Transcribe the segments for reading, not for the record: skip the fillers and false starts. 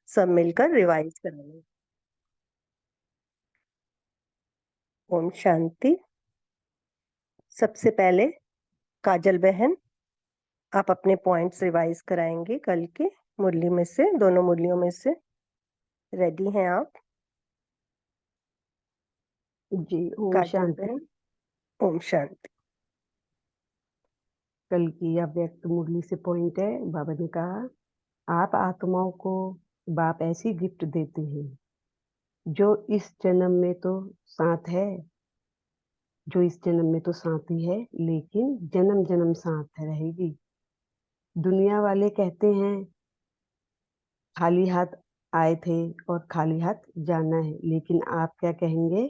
सब मिलकर रिवाइज करेंगे। ओम शांति। सबसे पहले काजल बहन, आप अपने पॉइंट्स रिवाइज कराएंगे कल के मुरली में से, दोनों मुरलियों में से। रेडी हैं आप? जी। ओम काजल शांति। बहन। ओम शांति। कल की अव्यक्त मुरली से पॉइंट है, बाबा ने कहा, आप आत्माओं को बाप ऐसी गिफ्ट देते हैं जो इस जन्म में तो साथ है, लेकिन जन्म जन्म साथ रहेगी। दुनिया वाले कहते हैं खाली हाथ आए थे और खाली हाथ जाना है, लेकिन आप क्या कहेंगे?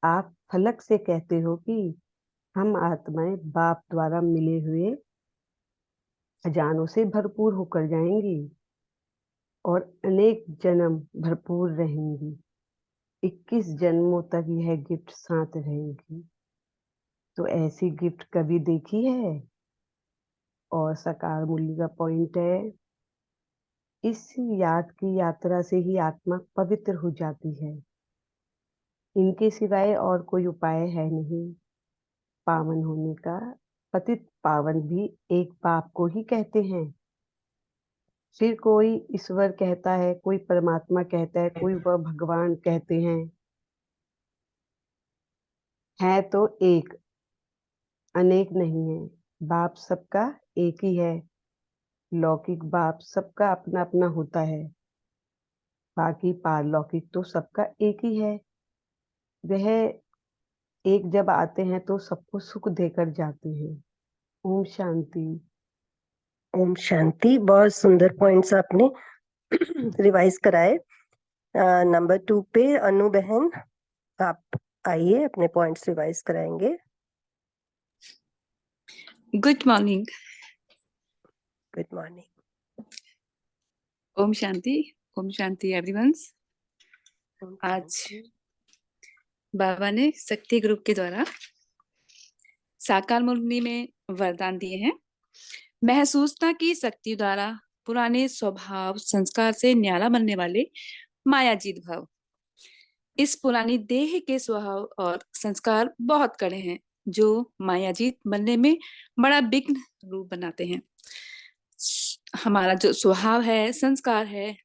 आप फलक से कहते हो कि हम आत्माएं बाप द्वारा मिले हुए खजानों से भरपूर होकर जाएंगी और अनेक जन्म भरपूर रहेंगी। 21 जन्मों तक यह गिफ्ट साथ रहेगी। तो ऐसी गिफ्ट कभी देखी है? और साकार मूल्य का पॉइंट है, इस याद की यात्रा से ही आत्मा पवित्र हो जाती है। इनके सिवाय और कोई उपाय है नहीं पावन होने का। पतित पावन भी एक बाप को ही कहते हैं। फिर कोई ईश्वर कहता है, कोई परमात्मा कहता है, कोई वह भगवान कहते हैं। है तो एक, अनेक नहीं है। बाप सबका एक ही है। लौकिक बाप सबका अपना अपना होता है, बाकी पारलौकिक तो सबका एक ही है। वह एक जब आते हैं तो सबको सुख देकर जाते हैं। ओम शांति। ओम शांति। बहुत सुंदर पॉइंट्स आपने रिवाइज कराए। नंबर 2 पे अनु बहन, आप आइए, अपने पॉइंट्स रिवाइज कराएंगे। Good morning. Good morning. Om Shanti. Om Shanti everyone. आज बाबा ने शक्ति ग्रुप के द्वारा साकार मुरली में वरदान दिए हैं। महसूसता की शक्ति द्वारा पुराने स्वभाव संस्कार से न्यारा बनने वाले मायाजीत भाव। इस पुरानी देह के स्वभाव और संस्कार बहुत कड़े हैं, जो मायाजीत बनने में बड़ा विघ्न रूप बनाते हैं। हमारा जो स्वभाव है, संस्कार है,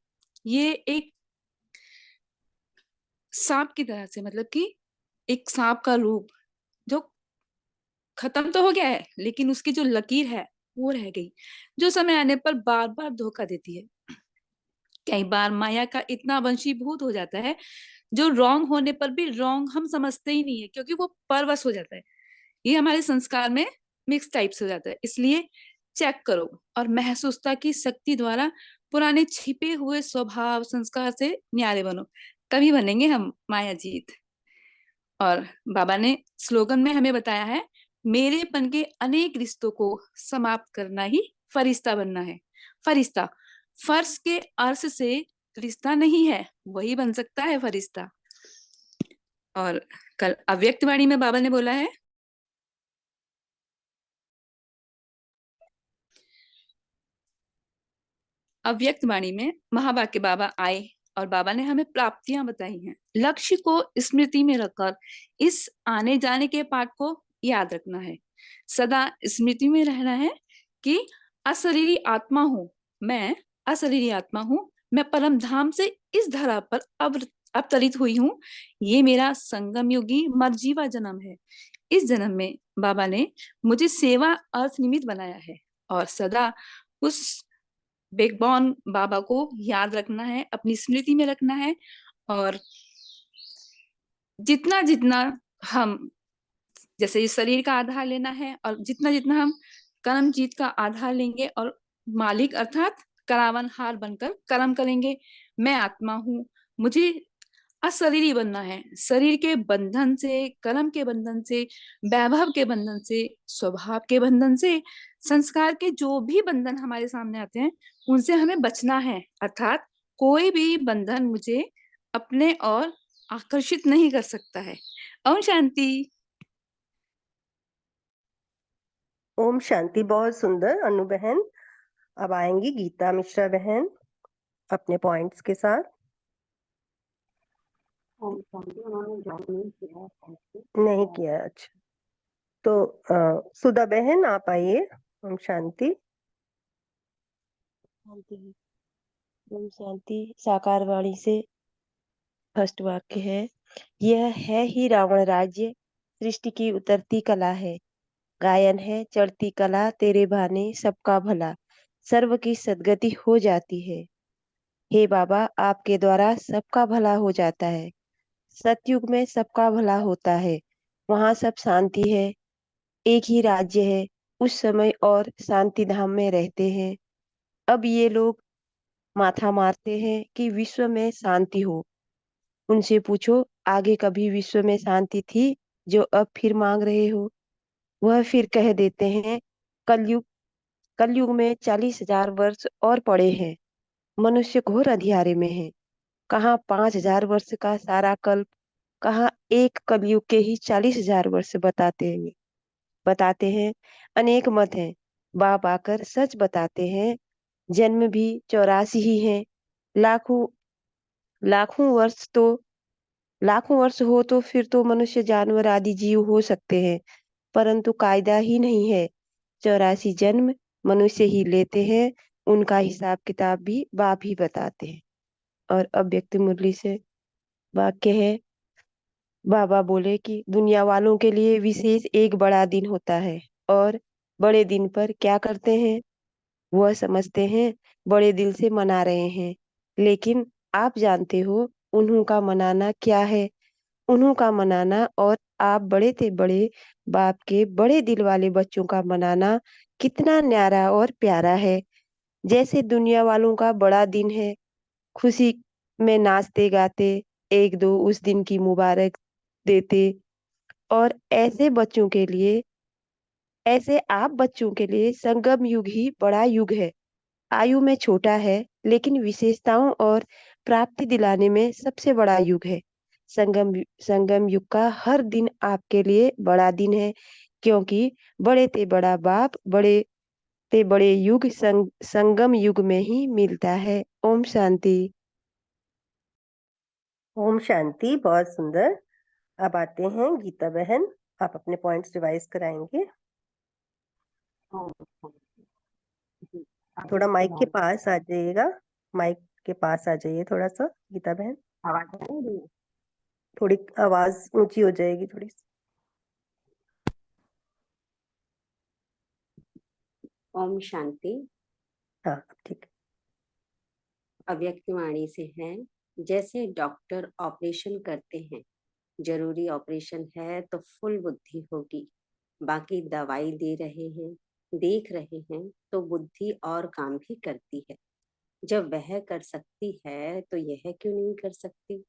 ये एक सांप की तरह से, मतलब कि एक सांप का रूप जो खत्म तो हो गया है, लेकिन उसकी जो लकीर है वो रह गई, जो समय आने पर बार बार धोखा देती है। कई बार माया का इतना वंशीभूत हो जाता है, जो रॉन्ग होने पर भी रॉन्ग हम समझते ही नहीं है, क्योंकि वो परवश हो जाता है। ये हमारे संस्कार में मिक्स टाइप्स हो जाता है। इसलिए चेक करो और महसूसता की शक्ति द्वारा पुराने छिपे हुए स्वभाव संस्कार से न्यारे बनो, तभी बनेंगे हम मायाजीत। और बाबा ने स्लोगन में हमें बताया है, मेरेपन के अनेक रिश्तों को समाप्त करना ही फरिश्ता बनना है। फरिश्ता फर्श के अर्श से रिश्ता नहीं है, वही बन सकता है फरिश्ता। और कल अव्यक्त वाणी में बाबा ने बोला है, अव्यक्त वाणी में महावाक्य बाबा आए और बाबा ने हमें प्राप्तियां बताई हैं। लक्ष्य को स्मृति में रखकर इस आने जाने के पाठ को याद रखना है। सदा स्मृति में रहना है कि अशरीरी आत्मा हूं मैं, अशरीरी आत्मा हूं मैं, परम धाम से इस धरा पर अवतरित हुई हूं। ये मेरा संगम युगी मर्जीवा जन्म है। इस जन्म में बाबा ने मुझे सेवा अर्थ निमित्त बनाया है और सदा उस बेगबॉन बाबा को याद रखना है, अपनी स्मृति में रखना है। और जितना जितना हम, जैसे इस शरीर का आधार लेना है, और जितना जितना हम कर्मजीत का आधार लेंगे और मालिक अर्थात करावनहार बनकर कर्म करेंगे। मैं आत्मा हूं, मुझे अशरीरी बनना है। शरीर के बंधन से, कर्म के बंधन से, वैभव के बंधन से, स्वभाव के बंधन से, संस्कार के जो भी बंधन हमारे सामने आते हैं उनसे हमें बचना है। अर्थात कोई भी बंधन मुझे अपने और आकर्षित नहीं कर सकता है। ओम शांति। ओम शांति। बहुत सुंदर अनु बहन। अब आएंगी गीता मिश्रा बहन। अपने पॉइंट्स के साथ। ओम शांति, उन्होंने ज्वाइन नहीं किया है ऐसे। नहीं किया, अच्छा। तो सुधा बहन आप आइए। ओम शांति। शांति। ओम शांति। साकार वाणी से फर्स्ट वाक्य है, यह है ही रावण राज्य, सृष्टि की उतरती कला है। गायन है चढ़ती कला, तेरे भाने सबका भला, सर्व की सद्गति हो जाती है। हे बाबा, आपके द्वारा सबका भला हो जाता है। सतयुग में सबका भला होता है, वहाँ सब शांति है, एक ही राज्य है। उस समय और शांति धाम में रहते हैं। अब ये लोग माथा मारते हैं कि विश्व में शांति हो। उनसे पूछो, आगे कभी विश्व में शांति थी जो अब फिर मांग रहे हो? वह फिर कह देते हैं, कलयुग कलयुग में 40,000 वर्ष और पड़े हैं। मनुष्य घोर अंधियारे में है। कहाँ 5,000 वर्ष का सारा कल्प, कहाँ एक कलयुग के ही 40,000 वर्ष बताते हैं। अनेक मत हैं, बाप आकर सच बताते हैं। जन्म भी 84 ही है। लाखों लाखों वर्ष तो लाखों वर्ष हो तो फिर तो मनुष्य जानवर आदि जीव हो सकते हैं, परंतु कायदा ही नहीं है। 84 जन्म मनुष्य ही लेते हैं, उनका हिसाब किताब भी बाप ही बताते हैं। और अव्यक्त मुरली से वाक्य है, बाबा बोले कि दुनिया वालों के लिए विशेष एक बड़ा दिन होता है, और बड़े दिन पर क्या करते हैं? वह समझते हैं बड़े दिल से मना रहे हैं, लेकिन आप जानते हो उन्हों का मनाना क्या है। उन्हों का मनाना और आप बड़े थे बड़े बाप के बड़े दिल वाले बच्चों का मनाना कितना न्यारा और प्यारा है। जैसे दुनिया वालों का बड़ा दिन है, खुशी में नाचते गाते एक दो उस दिन की मुबारक देते, और ऐसे आप बच्चों के लिए संगम युग ही बड़ा युग है। आयु में छोटा है, लेकिन विशेषताओं और प्राप्ति दिलाने में सबसे बड़ा युग है। संगम युग का हर दिन आपके लिए बड़ा दिन है, क्योंकि बड़े ते बड़ा बाप बड़े ते बड़े युग संगम युग में ही मिलता है। ओम शांति। ओम शांति, बहुत सुंदर। अब आते हैं गीता बहन, आप अपने पॉइंट्स रिवाइज कराएंगे। ओम शांति। थोड़ा माइक के आवाज पास आ जाइएगा। माइक के पास आ जाइए थोड़ा सा, गीता बहन। आवाज आ रही है? थोड़ी आवाज ऊंची हो जाएगी थोड़ी सी। ओम शांति। हाँ, अब ठीक अव्यक्त वाणी से है, जैसे डॉक्टर ऑपरेशन करते हैं, जरूरी ऑपरेशन है तो फुल बुद्धि होगी, बाकी दवाई दे रहे हैं, देख रहे हैं तो बुद्धि और काम भी करती है। जब वह कर सकती है तो यह क्यों नहीं कर सकती?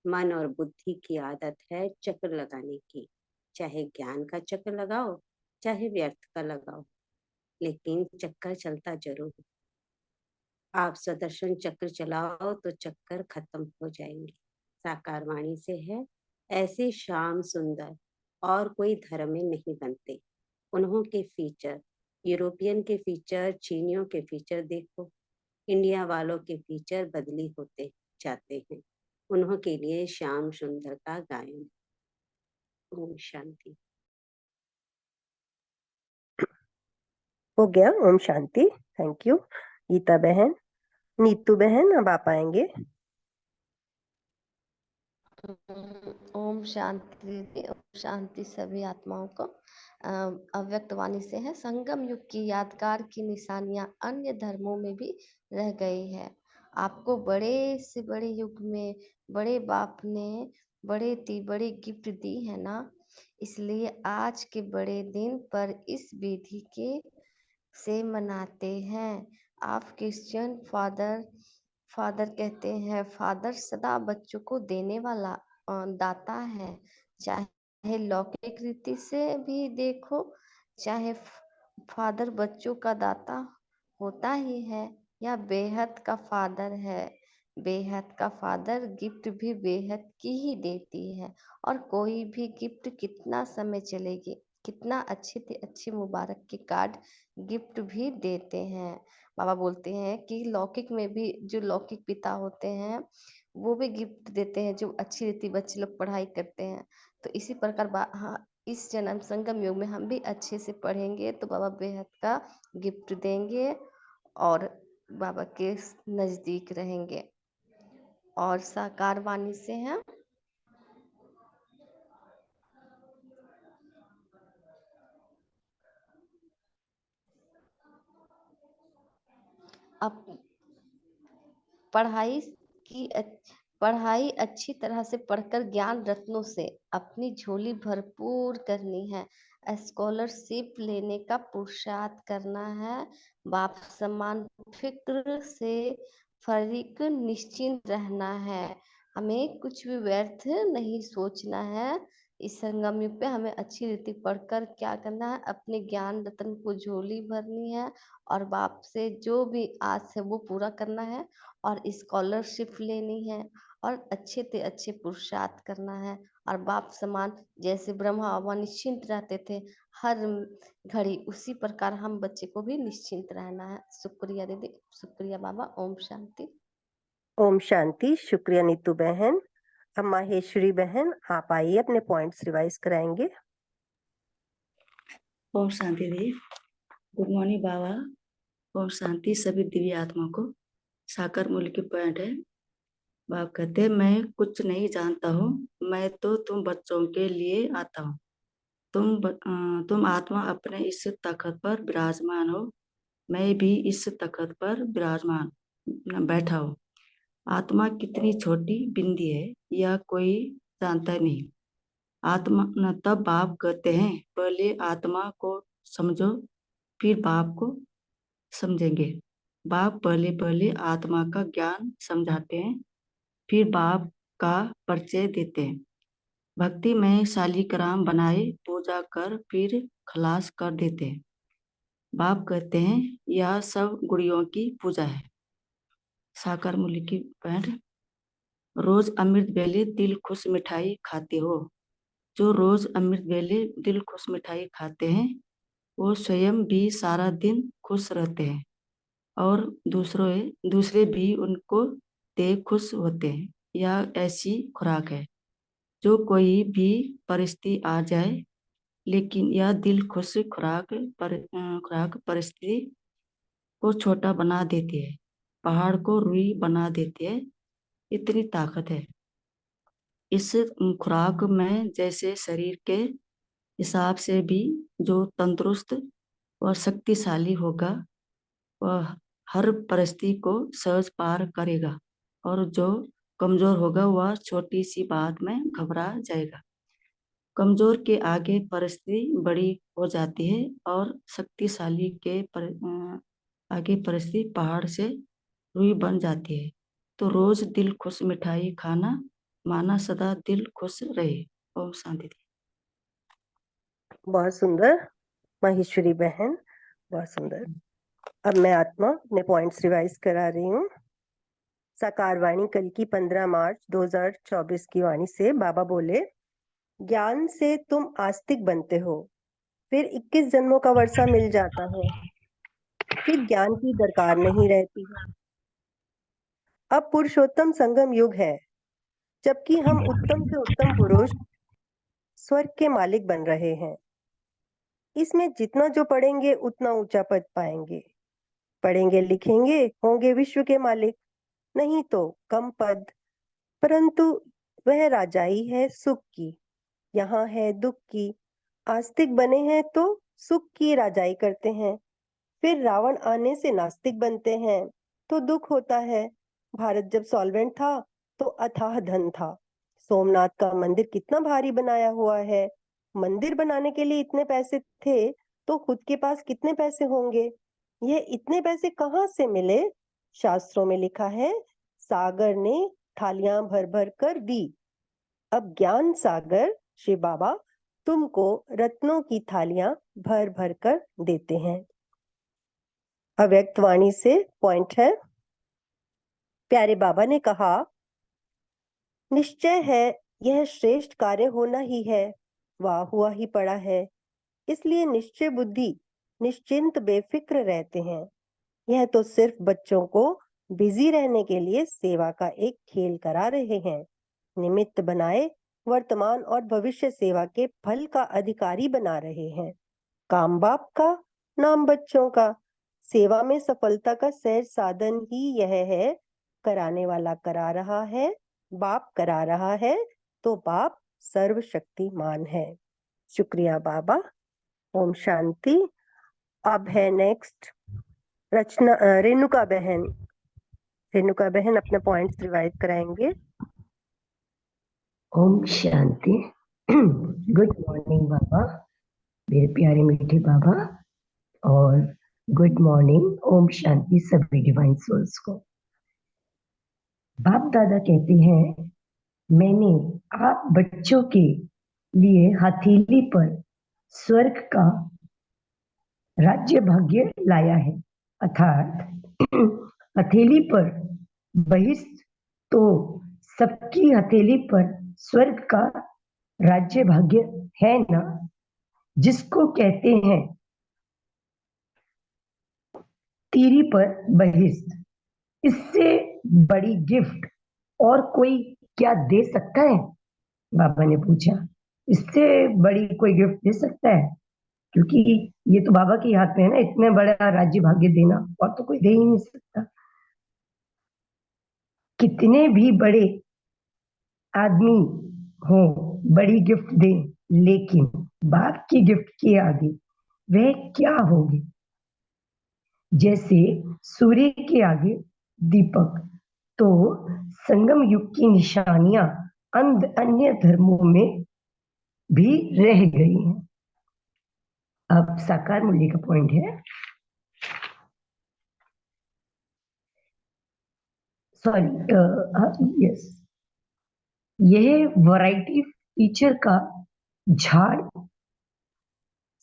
मन और बुद्धि की आदत है चक्र लगाने की, चाहे ज्ञान का चक्र लगाओ चाहे व्यर्थ का लगाओ, लेकिन चक्कर चलता जरूर है। आप सुदर्शन चक्र चलाओ तो चक्कर खत्म हो जाएंगे। साकार वाणी से है, ऐसे श्याम सुंदर और कोई धर्म में नहीं बनते। उन्हों के फीचर, यूरोपियन के फीचर, चीनियों के फीचर देखो, इंडिया वालों के फीचर बदली होते जाते हैं। उन्हों के लिए श्याम सुंदर का गायन। ओम शांति। हो गया। ओम शांति, थैंक यू गीता बहन। नीतू बहन, अब आप आएंगे। ओम शांति। ओम शांति सभी आत्माओं को। अव्यक्त वाणी से है, संगम युग की यादगार की निशानियां अन्य धर्मों में भी रह गई है। आपको बड़े से बड़े युग में बड़े बाप ने बड़ी गिफ्ट दी है ना, इसलिए आज के बड़े दिन पर इस विधि के से मनाते हैं। आप क्रिश्चियन फादर फादर कहते हैं, फादर सदा बच्चों को देने वाला दाता है। चाहे लौकिक रीति से भी देखो, चाहे फादर बच्चों का दाता होता ही है, या बेहद का फादर है। बेहद का फादर गिफ्ट भी बेहद की ही देती है, और कोई भी गिफ्ट कितना समय चलेगी, कितना अच्छे से अच्छे मुबारक के कार्ड गिफ्ट भी देते हैं। बाबा बोलते हैं कि लौकिक में भी जो लौकिक पिता होते हैं वो भी गिफ्ट देते हैं जो अच्छी रीति बच्चे लोग पढ़ाई करते हैं। तो इसी प्रकार हाँ, इस जन्म संगम युग में हम भी अच्छे से पढ़ेंगे तो बाबा बेहद का गिफ्ट देंगे और बाबा के नजदीक रहेंगे। और साकार वाणी से हैं अब पढ़ाई की पढ़ाई अच्छी तरह से पढ़कर ज्ञान रत्नों से अपनी झोली भरपूर करनी है। स्कॉलरशिप लेने का पुरुषार्थ करना है। बाप समान फिक्र से फरीक निश्चिंत रहना है। हमें कुछ भी व्यर्थ नहीं सोचना है। इस संगम युग पे हमें अच्छी रीति पढ़कर क्या करना है, अपने ज्ञान रत्न को झोली भरनी है और बाप से जो भी आस है वो पूरा करना है और स्कॉलरशिप लेनी है और अच्छे से अच्छे पुरुषार्थ करना है। और बाप समान जैसे ब्रह्मा बाबा निश्चिंत रहते थे हर घड़ी, उसी प्रकार हम बच्चे को भी निश्चिंत रहना है। शुक्रिया दीदी, शुक्रिया बाबा। ओम शांति। ओम शांति। शुक्रिया नीतू बहन। अब माहेश्वरी बहन, आप आइए, अपने पॉइंट्स रिवाइज कराएंगे। ओम शांति दी। गुड मॉर्निंग बाबा। ओम शांति सभी दिव्य आत्मा को। साकार मूल्य के पॉइंट है। बाप कहते हैं मैं कुछ नहीं जानता हूँ, मैं तो तुम बच्चों के लिए आता हूँ। तुम आत्मा अपने इस तखत पर विराजमान हो, मैं भी इस तखत पर विराजमान बैठा हूँ। आत्मा कितनी छोटी बिंदी है यह कोई जानता नहीं। आत्मा तब बाप कहते हैं पहले आत्मा को समझो फिर बाप को समझेंगे। बाप पहले पहले आत्मा का ज्ञान समझाते हैं फिर बाप का परिचय देते हैं। भक्ति में शालिग्राम बनाए पूजा कर फिर खलास कर देते हैं। बाप कहते हैं यह सब गुड़ियों की पूजा है। साकार मूल्य की पॉइंट। रोज अमृत वेले दिल खुश मिठाई खाते हो। जो रोज अमृत वेले दिल खुश मिठाई खाते हैं वो स्वयं भी सारा दिन खुश रहते हैं और दूसरे भी उनको देख खुश होते हैं। यह ऐसी खुराक है जो कोई भी परिस्थिति आ जाए लेकिन यह दिल खुश खुराक परिस्थिति को छोटा बना देती है, पहाड़ को रुई बना देती है। इतनी ताकत है इस खुराक में। जैसे शरीर के हिसाब से भी जो तंदुरुस्त और शक्तिशाली होगा वह हर परिस्थिति को सहज पार करेगा और जो कमजोर होगा वह छोटी सी बात में घबरा जाएगा। कमजोर के आगे परिस्थिति बड़ी हो जाती है और शक्तिशाली के आगे परिस्थिति पहाड़ से रुई बन जाती है। तो रोज दिल खुश मिठाई खाना माना सदा दिल खुश रहे। ओम शांति। बहुत सुंदर माहेश्वरी बहन, बहुत सुंदर। अब मैं आत्मा अपने पॉइंट्स रिवाइज करा रही हूँ। साकार वाणी कल की 15 मार्च 2024 की वाणी से बाबा बोले, ज्ञान से तुम आस्तिक बनते हो, फिर 21 जन्मों का वर्षा मिल जाता है, फिर ज्ञान की दरकार नहीं रहती है। अब पुरुषोत्तम संगम युग है, जबकि हम उत्तम से उत्तम पुरुष स्वर्ग के मालिक बन रहे हैं। इसमें जितना जो पढ़ेंगे उतना ऊंचा पद पाएंगे। पढ़ेंगे लिखेंगे होंगे विश्व के मालिक, नहीं तो कम पद। परंतु वह राजाई है सुख की, यहाँ है दुख की। आस्तिक बने हैं तो सुख की राजाई करते हैं, फिर रावण आने से नास्तिक बनते हैं तो दुख होता है। भारत जब सॉल्वेंट था तो अथाह धन था। सोमनाथ का मंदिर कितना भारी बनाया हुआ है। मंदिर बनाने के लिए इतने पैसे थे तो खुद के पास कितने पैसे होंगे। ये इतने पैसे कहाँ से मिले? शास्त्रों में लिखा है, सागर ने थालियां भर भर कर दी। अब ज्ञान सागर श्री बाबा तुमको रत्नों की थालियां भर भर कर देते हैं। अव्यक्त वाणी से पॉइंट है। प्यारे बाबा ने कहा, निश्चय है यह श्रेष्ठ कार्य होना ही है, वाह हुआ ही पड़ा है। इसलिए निश्चय बुद्धि निश्चिंत बेफिक्र रहते हैं। यह तो सिर्फ बच्चों को बिजी रहने के लिए सेवा का एक खेल करा रहे हैं। निमित्त बनाए वर्तमान और भविष्य सेवा के फल का अधिकारी बना रहे हैं। काम बाप का, नाम बच्चों का। सेवा में सफलता का सहज साधन ही यह है। कराने वाला करा रहा है, बाप करा रहा है, तो बाप सर्वशक्तिमान है। शुक्रिया बाबा। ओम शांति। अब है नेक्स्ट रेणुका बहन। रेणुका बहन अपने पॉइंट्स रिवाइज कराएंगे। ओम शांति। गुड मॉर्निंग बाबा, मेरे प्यारे मीठे बाबा, और गुड मॉर्निंग ओम शांति सभी डिवाइन सोल्स को। बाप दादा कहते हैं, मैंने आप बच्चों के लिए हथेली पर स्वर्ग का राज्य भाग्य लाया है। अर्थात हथेली पर बहिष्ठ तो सबकी हथेली पर स्वर्ग का राज्य भाग्य है ना, जिसको कहते हैं तीरी पर बहिष्ठ। इससे बड़ी गिफ्ट और कोई क्या दे सकता है? बाबा ने पूछा, इससे बड़ी कोई गिफ्ट दे सकता है? क्योंकि ये तो बाबा के हाथ में है ना, इतने बड़ा राज्य भाग्य देना, और तो कोई दे ही नहीं सकता। कितने भी बड़े आदमी हो बड़ी गिफ्ट दे, लेकिन बाप की गिफ्ट के आगे वह क्या होगी? जैसे सूर्य के आगे दीपक, तो संगम युग की निशानियां अन्य धर्मों में भी रह गई हैं। अब साकार मूल्य का पॉइंट है, सॉरी, यस, यह वैरायटी फीचर का झाड़,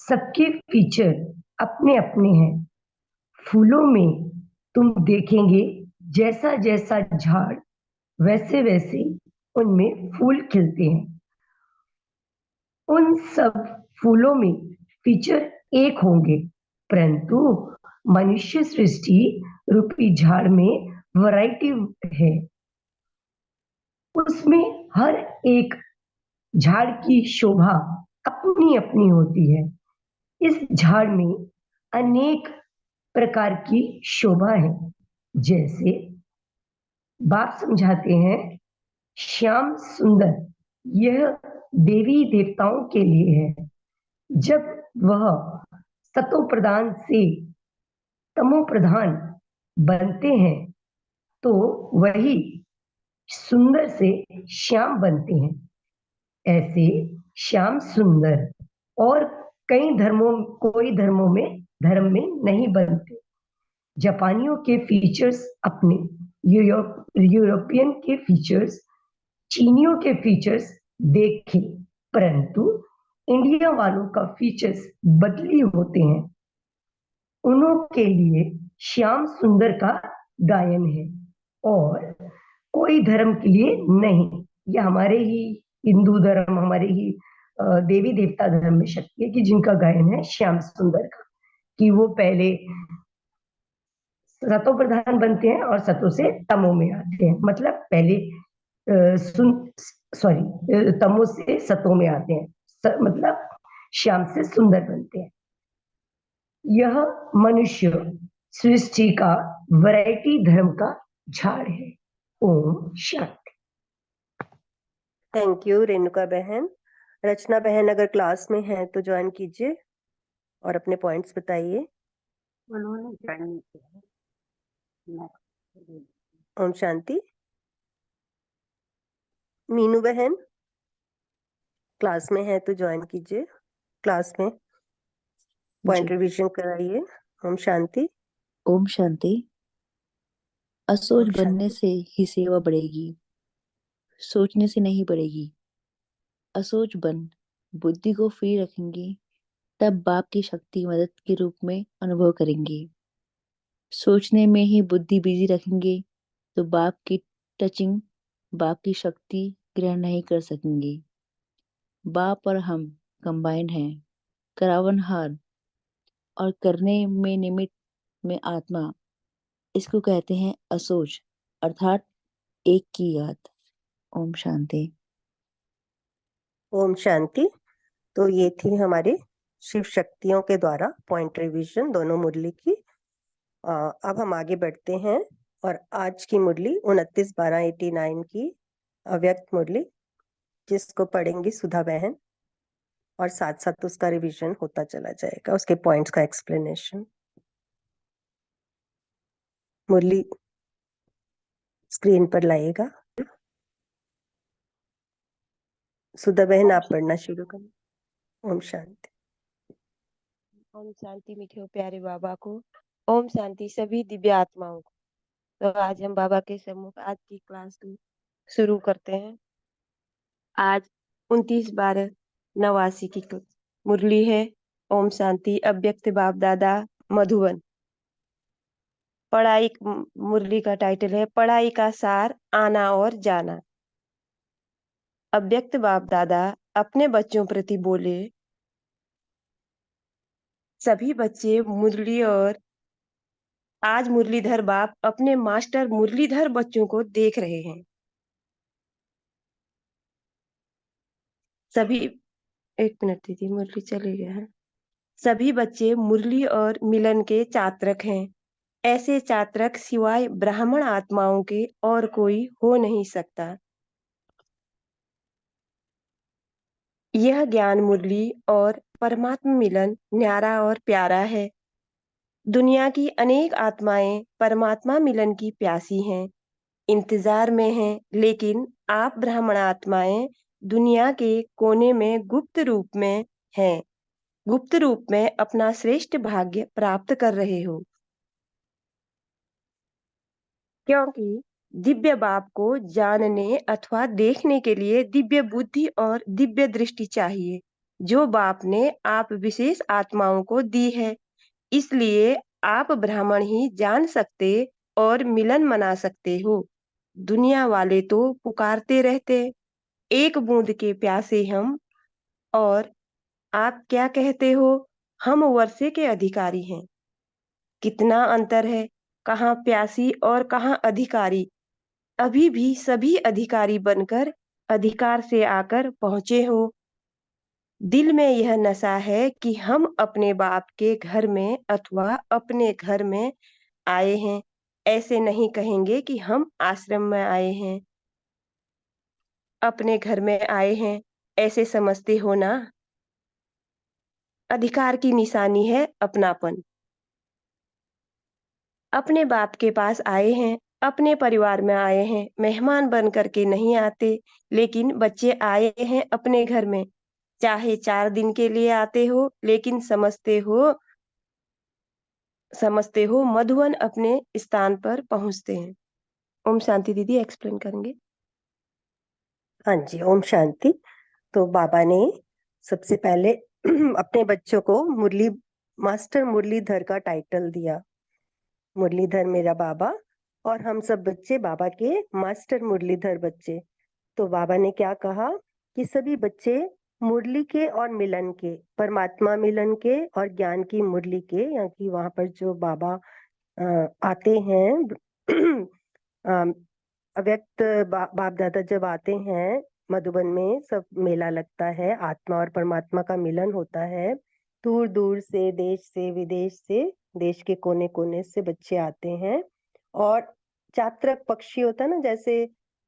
सबके फीचर अपने अपने हैं। फूलों में तुम देखेंगे जैसा जैसा झाड़, वैसे वैसे उनमें फूल खिलते हैं। उन सब फूलों में फीचर एक होंगे, परंतु मनुष्य सृष्टि रूपी झाड़ में वैरायटी है। उसमें हर एक झाड़ की शोभा अपनी अपनी होती है। इस झाड़ में अनेक प्रकार की शोभा है। जैसे बाप समझाते हैं, श्याम सुंदर यह देवी देवताओं के लिए है। जब वह सतो प्रधान से तमो प्रधान बनते हैं तो वही सुंदर से श्याम बनते हैं। ऐसे श्याम सुंदर और कोई धर्मों में धर्म में नहीं बनते। जापानियों के फीचर्स अपने, यूरोपियन के फीचर्स, चीनियों के फीचर्स देखे, परंतु इंडिया वालों का फीचर्स बदली होते हैं। उन्हों के लिए श्याम सुंदर का गायन है और कोई धर्म के लिए नहीं। यह हमारे ही हिंदू धर्म, हमारे ही देवी देवता धर्म में शक्ति है कि जिनका गायन है श्याम सुंदर का, कि वो पहले सतो प्रधान बनते हैं और सतो से तमो में आते हैं। मतलब पहले तमो से सतो में आते हैं, मतलब श्याम से सुंदर बनते हैं। यह मनुष्य सृष्टि का वैरायटी धर्म का झाड़ है। ओम शांति। थैंक यू रेणुका बहन। रचना बहन अगर क्लास में है तो ज्वाइन कीजिए और अपने पॉइंट्स बताइए। उन्होंने ज्वाइन किया। ओम शांति। मीनू बहन क्लास में है तो ज्वाइन कीजिए, क्लास में पॉइंट रिवीजन कराइए। ओम शांति। ओम शांति। असोच ओम बनने शांति। से ही सेवा बढ़ेगी, सोचने से नहीं बढ़ेगी। असोच बन बुद्धि को फ्री रखेंगे, तब बाप की शक्ति मदद के रूप में अनुभव करेंगे। सोचने में ही बुद्धि बिजी रखेंगे तो बाप की टचिंग, बाप की शक्ति ग्रहण नहीं कर सकेंगे। बाप और हम कंबाइंड हैं, करावनहार और करने में निमित्त में आत्मा, इसको कहते हैं असोज, अर्थात एक की याद। ओम शांति। ओम शांति। तो ये थी हमारी शिव शक्तियों के द्वारा पॉइंट रिवीजन दोनों मुरली की। अब हम आगे बढ़ते हैं और आज की मुरली 29/12/89 की अव्यक्त मुरली, जिसको पढ़ेंगी सुधा बहन, और साथ साथ उसका रिवीजन होता चला जाएगा, उसके पॉइंट्स का एक्सप्लेनेशन। मुरली स्क्रीन पर लाएगा। सुधा बहन, आप पढ़ना शुरू करें। ओम शांति। ओम शांति मीठे और प्यारे बाबा को। ओम शांति सभी दिव्य आत्माओं को। तो आज हम बाबा के सम्मुख आज की क्लास शुरू करते हैं। आज 29/12/89 की मुरली है। ओम शांति। अव्यक्त बाप दादा मधुबन। पढ़ाई मुरली का टाइटल है पढ़ाई का सार, आना और जाना। अव्यक्त बाप दादा अपने बच्चों प्रति बोले, सभी बच्चे मुरली और आज मुरलीधर बाप अपने मास्टर मुरलीधर बच्चों को देख रहे हैं। सभी, एक मिनट दीदी, मुरली चले गया है। सभी बच्चे मुरली और मिलन के चात्रक हैं। ऐसे चात्रक सिवाय ब्राह्मण आत्माओं के और कोई हो नहीं सकता। यह ज्ञान मुरली और परमात्मा मिलन न्यारा और प्यारा है। दुनिया की अनेक आत्माएं परमात्मा मिलन की प्यासी हैं, इंतजार में हैं, लेकिन आप ब्राह्मण आत्माएं दुनिया के कोने में गुप्त रूप में हैं। गुप्त रूप में अपना श्रेष्ठ भाग्य प्राप्त कर रहे हो, क्योंकि दिव्य बाप को जानने अथवा देखने के लिए दिव्य बुद्धि और दिव्य दृष्टि चाहिए, जो बाप ने आप विशेष आत्माओं को दी है। इसलिए आप ब्राह्मण ही जान सकते और मिलन मना सकते हो। दुनिया वाले तो पुकारते रहते, एक बूंद के प्यासे हम, और आप क्या कहते हो, हम वर्षे के अधिकारी हैं। कितना अंतर है, कहाँ प्यासी और कहाँ अधिकारी। अभी भी सभी अधिकारी बनकर अधिकार से आकर पहुंचे हो। दिल में यह नशा है कि हम अपने बाप के घर में अथवा अपने घर में आए हैं। ऐसे नहीं कहेंगे कि हम आश्रम में आए हैं, अपने घर में आए हैं, ऐसे समझते हो ना। अधिकार की निशानी है अपनापन। अपने बाप के पास आए हैं, अपने परिवार में आए हैं, मेहमान बन करके नहीं आते। लेकिन बच्चे आए हैं अपने घर में, चाहे 4 दिन के लिए आते हो, लेकिन समझते हो मधुबन अपने स्थान पर पहुंचते हैं। ओम शांति। दीदी एक्सप्लेन करेंगे। हाँ जी, ओम शांति। तो बाबा ने सबसे पहले अपने बच्चों को मास्टर मुरलीधर का टाइटल दिया। मुरलीधर मेरा बाबा और हम सब बच्चे बाबा के मास्टर मुरलीधर बच्चे। तो बाबा ने क्या कहा कि सभी बच्चे मुरली के और मिलन के, परमात्मा मिलन के और ज्ञान की मुरली के, यानी कि वहां पर जो बाबा आते हैं अव्यक्त बाप दादा जब आते हैं मधुबन में, सब मेला लगता है, आत्मा और परमात्मा का मिलन होता है। दूर दूर से, देश से, विदेश से, देश के कोने कोने से बच्चे आते हैं। और चातक पक्षी होता है ना, जैसे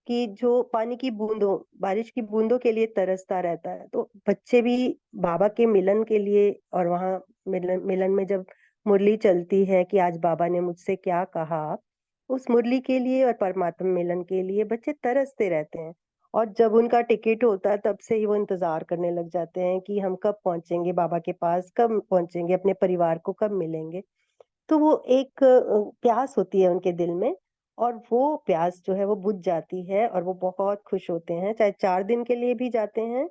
कि जो पानी की बूंदों, बारिश की बूंदों के लिए तरसता रहता है, तो बच्चे भी बाबा के मिलन के लिए, और वहां मिलन में जब मुरली चलती है कि आज बाबा ने मुझसे क्या कहा, उस मुरली के लिए और परमात्मा मिलन के लिए बच्चे तरसते रहते हैं। और जब उनका टिकट होता है तब से ही वो इंतजार करने लग जाते हैं कि हम कब पहुंचेंगे बाबा के पास, कब पहुंचेंगे, अपने परिवार को कब मिलेंगे। तो वो एक प्यास होती है उनके दिल में, और वो प्यास जो है वो बुझ जाती है, और वो बहुत खुश होते हैं। चाहे 4 दिन के लिए भी जाते हैं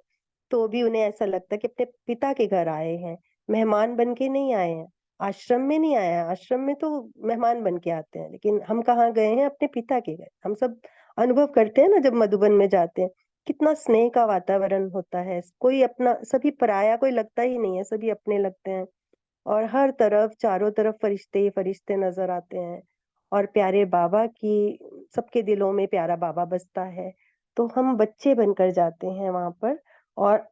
तो भी उन्हें ऐसा लगता है कि अपने पिता के घर आए हैं, मेहमान बन के नहीं आए हैं, आश्रम में नहीं आए हैं। आश्रम में तो मेहमान बन के आते हैं, लेकिन हम कहाँ गए हैं, अपने पिता के घर। हम सब अनुभव करते हैं ना जब मधुबन में जाते हैं, कितना स्नेह का वातावरण होता है। कोई अपना, सभी पराया कोई लगता ही नहीं है, सभी अपने लगते हैं। और हर तरफ, चारों तरफ फरिश्ते ही फरिश्ते नजर आते हैं। और प्यारे बाबा की, सबके दिलों में प्यारा बाबा बसता है। तो हम बच्चे बनकर जाते हैं वहां पर, और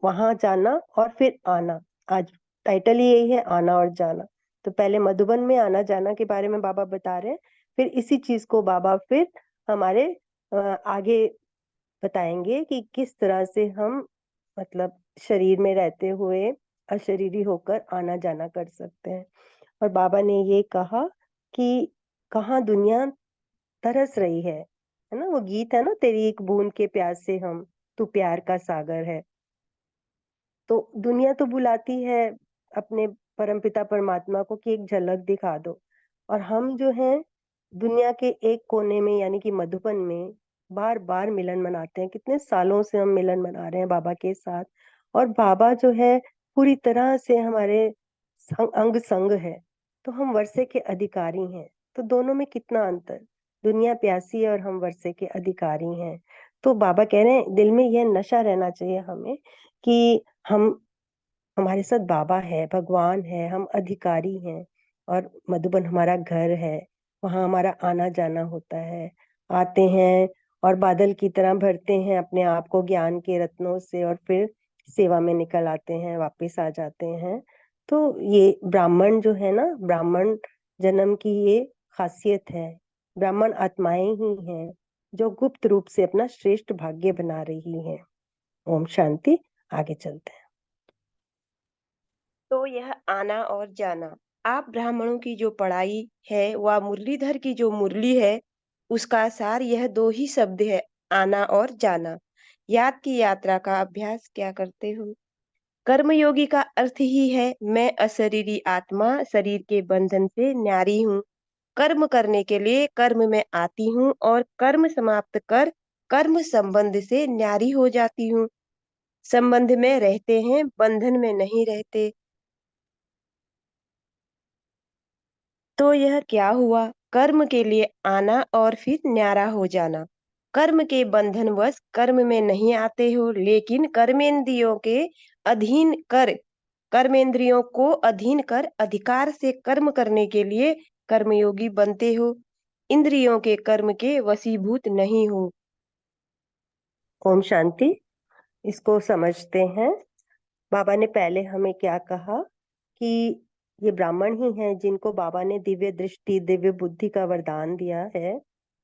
वहां जाना और फिर आना। आज टाइटल ही यही है, आना और जाना। तो पहले मधुबन में आना जाना के बारे में बाबा बता रहे हैं, फिर इसी चीज को बाबा फिर हमारे आगे बताएंगे कि किस तरह से हम मतलब शरीर में रहते हुए अशरीरी होकर आना जाना कर सकते हैं। और बाबा ने ये कहा कि कहाँ दुनिया तरस रही है ना, वो गीत है ना, तेरी एक बूंद के प्यास से हम, तू प्यार का सागर है। तो दुनिया तो बुलाती है अपने परमपिता परमात्मा को कि एक झलक दिखा दो, और हम जो हैं दुनिया के एक कोने में यानी कि मधुबन में बार बार मिलन मनाते हैं। कितने सालों से हम मिलन मना रहे हैं बाबा के साथ, और बाबा जो है पूरी तरह से हमारे अंग संग है। तो हम वर्षे के अधिकारी हैं। तो दोनों में कितना अंतर, दुनिया प्यासी है और हम वर्षे के अधिकारी हैं। तो बाबा कह रहे हैं दिल में यह नशा रहना चाहिए हमें कि हम, हमारे साथ बाबा है, भगवान है, हम अधिकारी हैं, और मधुबन हमारा घर है। वहाँ हमारा आना जाना होता है, आते हैं और बादल की तरह भरते हैं अपने आप को ज्ञान के रत्नों से, और फिर सेवा में निकल आते हैं, वापस आ जाते हैं। तो ये ब्राह्मण जो है ना, ब्राह्मण जन्म की ये खासियत है। ब्राह्मण आत्माएं ही हैं जो गुप्त रूप से अपना श्रेष्ठ भाग्य बना रही हैं। ओम शांति। आगे चलते हैं। तो यह आना और जाना, आप ब्राह्मणों की जो पढ़ाई है वह मुरलीधर की जो मुरली है, उसका सार यह दो ही शब्द है, आना और जाना। याद की यात्रा का अभ्यास क्या करते हो? कर्मयोगी का अर्थ ही है मैं अशरीरी आत्मा शरीर के बंधन से न्यारी हूँ। कर्म करने के लिए कर्म में आती हूँ और कर्म समाप्त कर कर्म संबंध से न्यारी हो जाती हूँ। संबंध में रहते हैं, बंधन में नहीं रहते। तो यह क्या हुआ? कर्म के लिए आना और फिर न्यारा हो जाना। कर्म के बंधनवश कर्म में नहीं आते हो, लेकिन कर्मेंद्रियों को अधीन कर अधिकार से कर्म करने के लिए कर्मयोगी बनते हो। इंद्रियों के कर्म के वशीभूत नहीं हो। ओम शांति। इसको समझते हैं। बाबा ने पहले हमें क्या कहा कि ये ब्राह्मण ही हैं जिनको बाबा ने दिव्य दृष्टि, दिव्य बुद्धि का वरदान दिया है,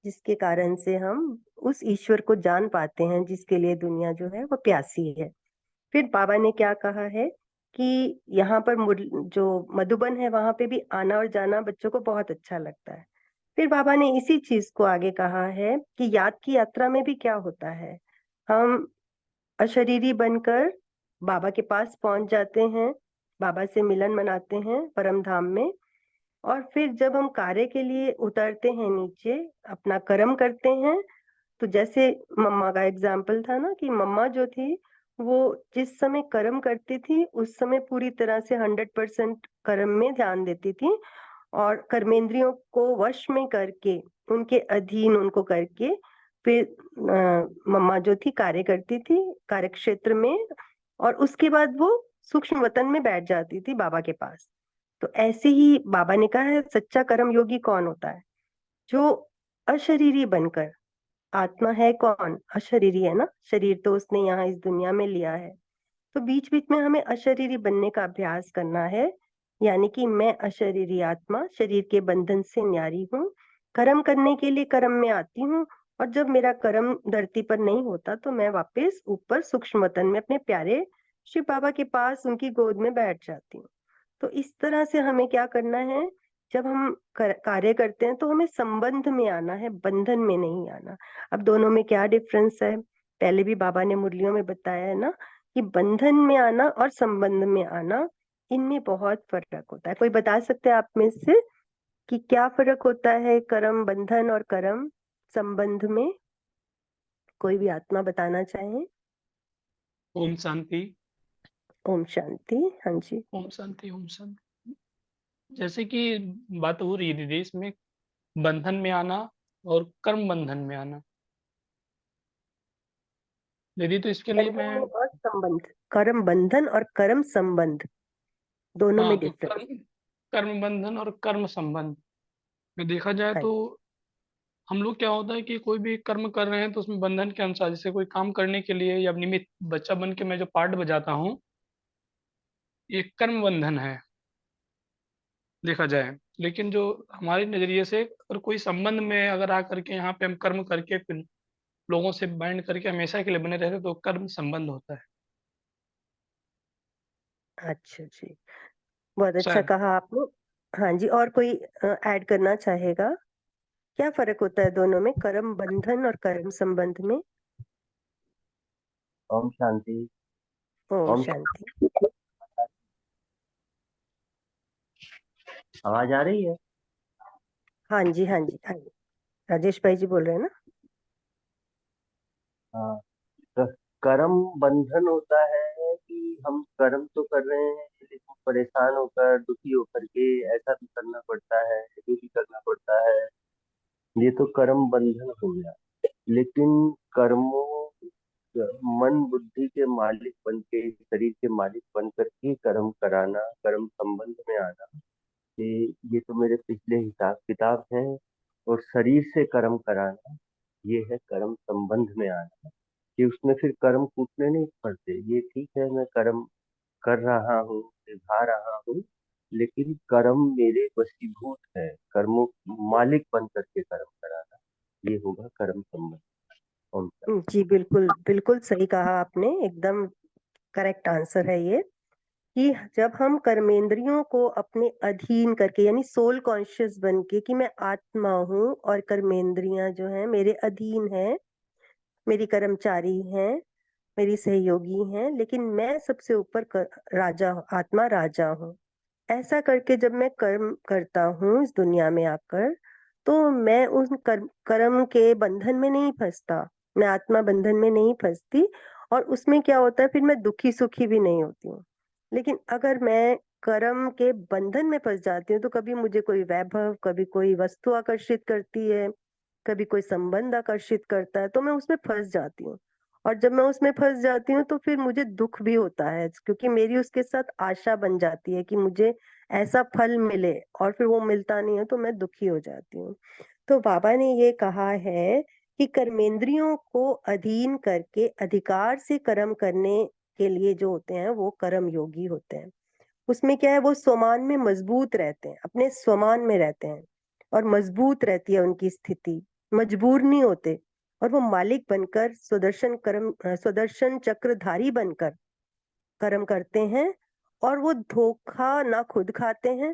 जिसके कारण से हम उस ईश्वर को जान पाते हैं जिसके लिए दुनिया जो है वो प्यासी है। फिर बाबा ने क्या कहा है कि यहाँ पर जो मधुबन है वहां पे भी आना और जाना बच्चों को बहुत अच्छा लगता है। फिर बाबा ने इसी चीज को आगे कहा है कि याद की यात्रा में भी क्या होता है, हम अशरीरी बनकर बाबा के पास पहुंच जाते हैं, बाबा से मिलन मनाते हैं परम धाम में। और फिर जब हम कार्य के लिए उतरते हैं नीचे, अपना कर्म करते हैं, तो जैसे मम्मा का एग्जाम्पल था ना कि मम्मा जो थी वो जिस समय कर्म करती थी उस समय पूरी तरह से 100% कर्म में ध्यान देती थी, और कर्मेंद्रियों को वश में करके, उनके अधीन उनको करके, फिर मम्मा जो थी कार्य करती थी कार्य क्षेत्र में, और उसके बाद वो सूक्ष्म वतन में बैठ जाती थी बाबा के पास। तो ऐसे ही बाबा ने कहा है सच्चा कर्म योगी कौन होता है? जो अशरीरी बनकर, आत्मा है कौन? अशरीरी है ना, शरीर तो उसने यहाँ इस दुनिया में लिया है। तो बीच बीच में हमें अशरीरी बनने का अभ्यास करना है, यानी कि मैं अशरीरी आत्मा शरीर के बंधन से न्यारी हूँ, कर्म करने के लिए कर्म में आती हूँ, और जब मेरा कर्म धरती पर नहीं होता तो मैं वापस ऊपर सूक्ष्म वतन में अपने प्यारे शिव बाबा के पास उनकी गोद में बैठ जाती हूँ। तो इस तरह से हमें क्या करना है, जब हम कार्य करते हैं तो हमें संबंध में आना है, बंधन में नहीं आना। अब दोनों में क्या डिफरेंस है? पहले भी बाबा ने मुरलियों में बताया है ना कि बंधन में आना और संबंध में आना, इनमें बहुत फर्क होता है। कोई बता सकते हैं आप में से कि क्या फर्क होता है कर्म बंधन और कर्म संबंध में? कोई भी आत्मा बताना चाहे। ओम शांति। ओम शांति। हाँ जी। ओम शांति। ओम शांति। जैसे कि बात हो रही है दीदी, इसमें बंधन में आना और कर्म बंधन में आना दीदी, तो इसके लिए बंधन मैं में और संबंध, कर्म बंधन और कर्म संबंध दोनों में हाँ, तो डिफरेंस। कर्म बंधन और कर्म संबंध, में देखा जाए हाँ तो जी। हम लोग क्या होता है कि कोई भी कर्म कर रहे हैं तो उसमें बंधन के अनुसार, जैसे कोई काम करने के लिए या निमित्त बच्चा बन के मैं जो पार्ट बजाता हूँ, ये कर्म बंधन है देखा जाए। लेकिन जो हमारे नजरिए से अगर कोई संबंध में अगर आकर के यहाँ पे हम कर्म करके फिर लोगों से बाइंड करके हमेशा के लिए बने रहते तो कर्म संबंध होता है अच्छा जी, बहुत अच्छा शायद। कहा आपने। हाँ जी, और कोई ऐड करना चाहेगा? क्या फर्क होता है दोनों में, कर्म बंधन और कर्म संबंध में? ओम शांति। ओम ओम शांति। आवाज आ रही है? हाँ जी, हाँ जी, हाँ जी। राजेश भाई जी बोल रहे हैं ना? हाँ। क- कर्म बंधन होता है कि हम कर्म तो कर रहे हैं लेकिन परेशान होकर दुखी होकर के ऐसा भी करना पड़ता है, ये भी करना पड़ता है। ये तो कर्म बंधन हो गया। लेकिन कर्मों मन बुद्धि के मालिक बन के, शरीर के मालिक बन करके कर्म कराना, कर्म संबंध में आना, ये तो मेरे पिछले हिसाब किताब हैं। और शरीर से कर्म कराना, ये है कर्म संबंध में आना। कि उसमें फिर कर्म कूटने नहीं पड़ते। ये ठीक है, मैं कर्म कर रहा हूँ, निभा रहा हूँ, लेकिन कर्म मेरे वशीभूत है। कर्मों मालिक बन करके कर्म कराना, ये होगा कर्म संबंध। ओम शांति। जी, बिल्कुल बिल्कुल सही कहा आपने, एकदम करेक्ट आंसर है ये। कि जब हम कर्मेंद्रियों को अपने अधीन करके, यानी सोल कॉन्शियस बन के कि मैं आत्मा हूँ और कर्मेंद्रियां जो हैं मेरे अधीन हैं, मेरी कर्मचारी हैं, मेरी सहयोगी हैं, लेकिन मैं सबसे ऊपर राजा आत्मा राजा हूँ। ऐसा करके जब मैं कर्म करता हूँ इस दुनिया में आकर, तो मैं उन कर्म के बंधन में नहीं फंसता, मैं आत्मा बंधन में नहीं फंसती। और उसमें क्या होता है, फिर मैं दुखी सुखी भी नहीं होती हूँ। लेकिन अगर मैं कर्म के बंधन में फंस जाती हूँ, तो कभी मुझे कोई वैभव, कभी कोई वस्तु आकर्षित करती है, कभी कोई संबंध आकर्षित करता है, तो मैं उसमें फंस जाती हूँ। और जब मैं उसमें फंस जाती हूँ तो फिर मुझे दुख भी होता है, क्योंकि मेरी उसके साथ आशा बन जाती है कि मुझे ऐसा फल मिले, और फिर वो मिलता नहीं है तो मैं दुखी हो जाती हूँ। तो बाबा ने ये कहा है कि कर्मेंद्रियों को अधीन करके अधिकार से कर्म करने के लिए जो होते हैं वो कर्म योगी होते हैं। उसमें क्या है, वो स्वमान में मजबूत रहते हैं, अपने स्वमान में रहते हैं, और मजबूत रहती है उनकी स्थिति, मजबूर नहीं होते। और वो मालिक बनकर स्वदर्शन चक्रधारी बनकर कर्म करते हैं। और वो धोखा ना खुद खाते हैं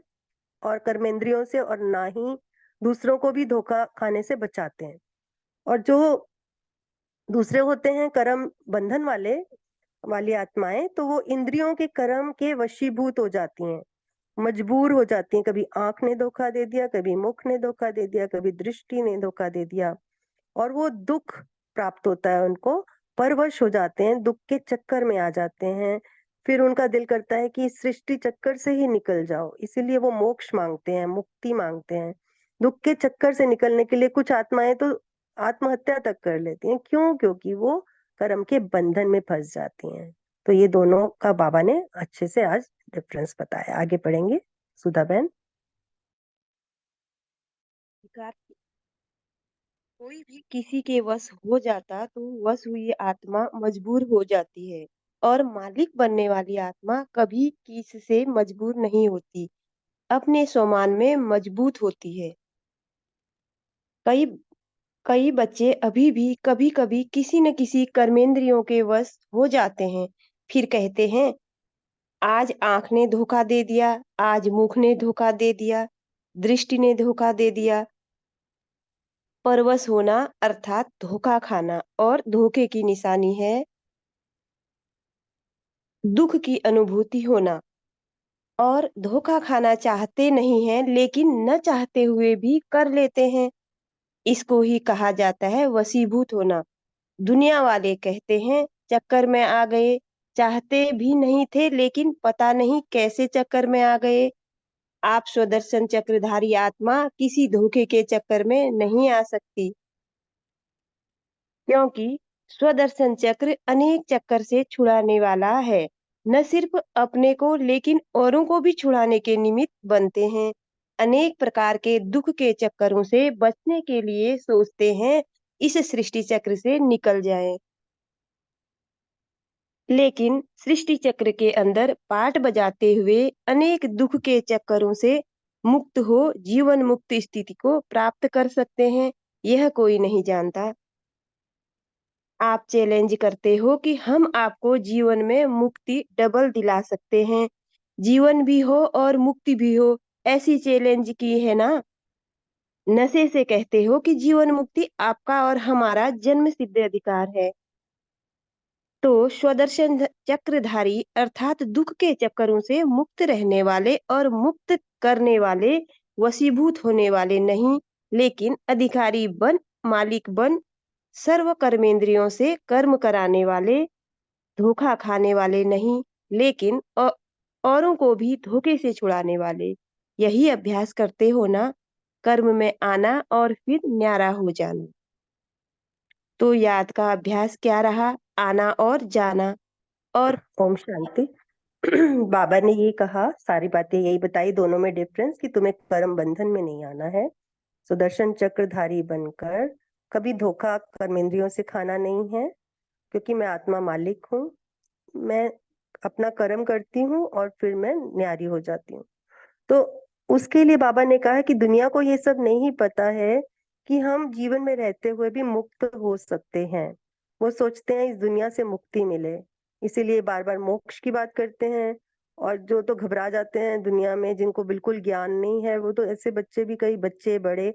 और कर्मेंद्रियों से, और ना ही दूसरों को भी धोखा खाने से बचाते हैं। और जो दूसरे होते हैं कर्म बंधन वाली आत्माएं, तो वो इंद्रियों के कर्म के वशीभूत हो जाती हैं, मजबूर हो जाती हैं। कभी आंख ने धोखा दे दिया, कभी मुख ने धोखा दे दिया, कभी दृष्टि ने धोखा दे दिया, और वो दुख प्राप्त होता है उनको, परवश हो जाते हैं, दुख के चक्कर में आ जाते हैं। फिर उनका दिल करता है कि इस सृष्टि चक्कर से ही निकल जाओ, इसीलिए वो मोक्ष मांगते हैं, मुक्ति मांगते हैं। दुख के चक्कर से निकलने के लिए कुछ आत्माएं तो आत्महत्या तक कर लेती हैं। क्यों? क्योंकि वो कर्म के बंधन में फंस जाती हैं। तो ये दोनों का बाबा ने अच्छे से आज डिफरेंस बताया। आगे पढ़ेंगे सुधा बहन। अधिकार कोई भी किसी के वश हो जाता तो वश हुई आत्मा मजबूर हो जाती है, और मालिक बनने वाली आत्मा कभी किसी से मजबूर नहीं होती, अपने स्वमान में मजबूत होती है। कई कई बच्चे अभी भी कभी कभी किसी न किसी कर्मेंद्रियों के वश हो जाते हैं, फिर कहते हैं आज आंख ने धोखा दे दिया, आज मुख ने धोखा दे दिया, दृष्टि ने धोखा दे दिया। परवश होना अर्थात धोखा खाना, और धोखे की निशानी है दुख की अनुभूति होना। और धोखा खाना चाहते नहीं हैं, लेकिन न चाहते हुए भी कर लेते हैं। इसको ही कहा जाता है वशीभूत होना। दुनिया वाले कहते हैं चक्कर में आ गए, चाहते भी नहीं थे लेकिन पता नहीं कैसे चक्कर में आ गए। आप स्वदर्शन चक्रधारी आत्मा किसी धोखे के चक्कर में नहीं आ सकती, क्योंकि स्वदर्शन चक्र अनेक चक्कर से छुड़ाने वाला है। न सिर्फ अपने को लेकिन औरों को भी छुड़ाने के निमित्त बनते हैं। अनेक प्रकार के दुख के चक्करों से बचने के लिए सोचते हैं इस सृष्टि चक्र से निकल जाएं। लेकिन सृष्टि चक्र के अंदर पाठ बजाते हुए अनेक दुख के चक्करों से मुक्त हो जीवन मुक्त स्थिति को प्राप्त कर सकते हैं, यह कोई नहीं जानता। आप चैलेंज करते हो कि हम आपको जीवन में मुक्ति डबल दिला सकते हैं, जीवन भी हो और मुक्ति भी हो, ऐसी चैलेंज की है ना। नशे से कहते हो कि जीवन मुक्ति आपका और हमारा जन्म सिद्ध अधिकार है। तो स्वदर्शन चक्रधारी अर्थात दुख के चक्करों से मुक्त रहने वाले और मुक्त करने वाले वशीभूत होने वाले नहीं, लेकिन अधिकारी बन, मालिक बन, सर्व कर्मेंद्रियों से कर्म कराने वाले, धोखा खाने वाले नहीं, लेकिन औरों को भी धोखे से छुड़ाने वाले। यही अभ्यास करते हो ना, कर्म में आना और फिर न्यारा हो जाना। तो याद का अभ्यास क्या रहा? आना और जाना। और ओम शांति। बाबा ने ये कहा, सारी बातें यही बताई, दोनों में डिफरेंस कि तुम्हें कर्म बंधन में नहीं आना है, सुदर्शन चक्रधारी बनकर कभी धोखा कर्मेंद्रियों से खाना नहीं है, क्योंकि मैं आत्मा मालिक हूँ, मैं अपना कर्म करती हूँ और फिर मैं न्यारी हो जाती हूँ। तो उसके लिए बाबा ने कहा कि दुनिया को ये सब नहीं पता है कि हम जीवन में रहते हुए भी मुक्त हो सकते हैं। वो सोचते हैं इस दुनिया से मुक्ति मिले, इसीलिए बार बार मोक्ष की बात करते हैं। और जो तो घबरा जाते हैं दुनिया में, जिनको बिल्कुल ज्ञान नहीं है, वो तो ऐसे बच्चे भी, कई बच्चे बड़े,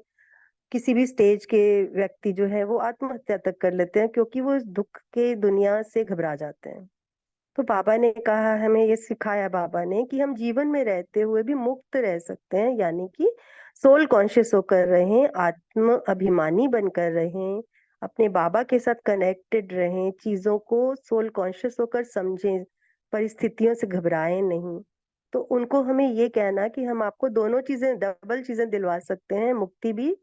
किसी भी स्टेज के व्यक्ति जो है वो आत्महत्या तक कर लेते हैं, क्योंकि वो इस दुख के दुनिया से घबरा जाते हैं। तो बाबा ने कहा, हमें ये सिखाया बाबा ने कि हम जीवन में रहते हुए भी मुक्त रह सकते हैं, यानी कि सोल कॉन्शियस होकर रहें, आत्म अभिमानी बनकर रहें, अपने बाबा के साथ कनेक्टेड रहें, चीजों को सोल कॉन्शियस होकर समझें, परिस्थितियों से घबराएं नहीं। तो उनको हमें ये कहना कि हम आपको दोनों चीजें, डबल चीजें दिलवा सकते हैं, मुक्ति भी,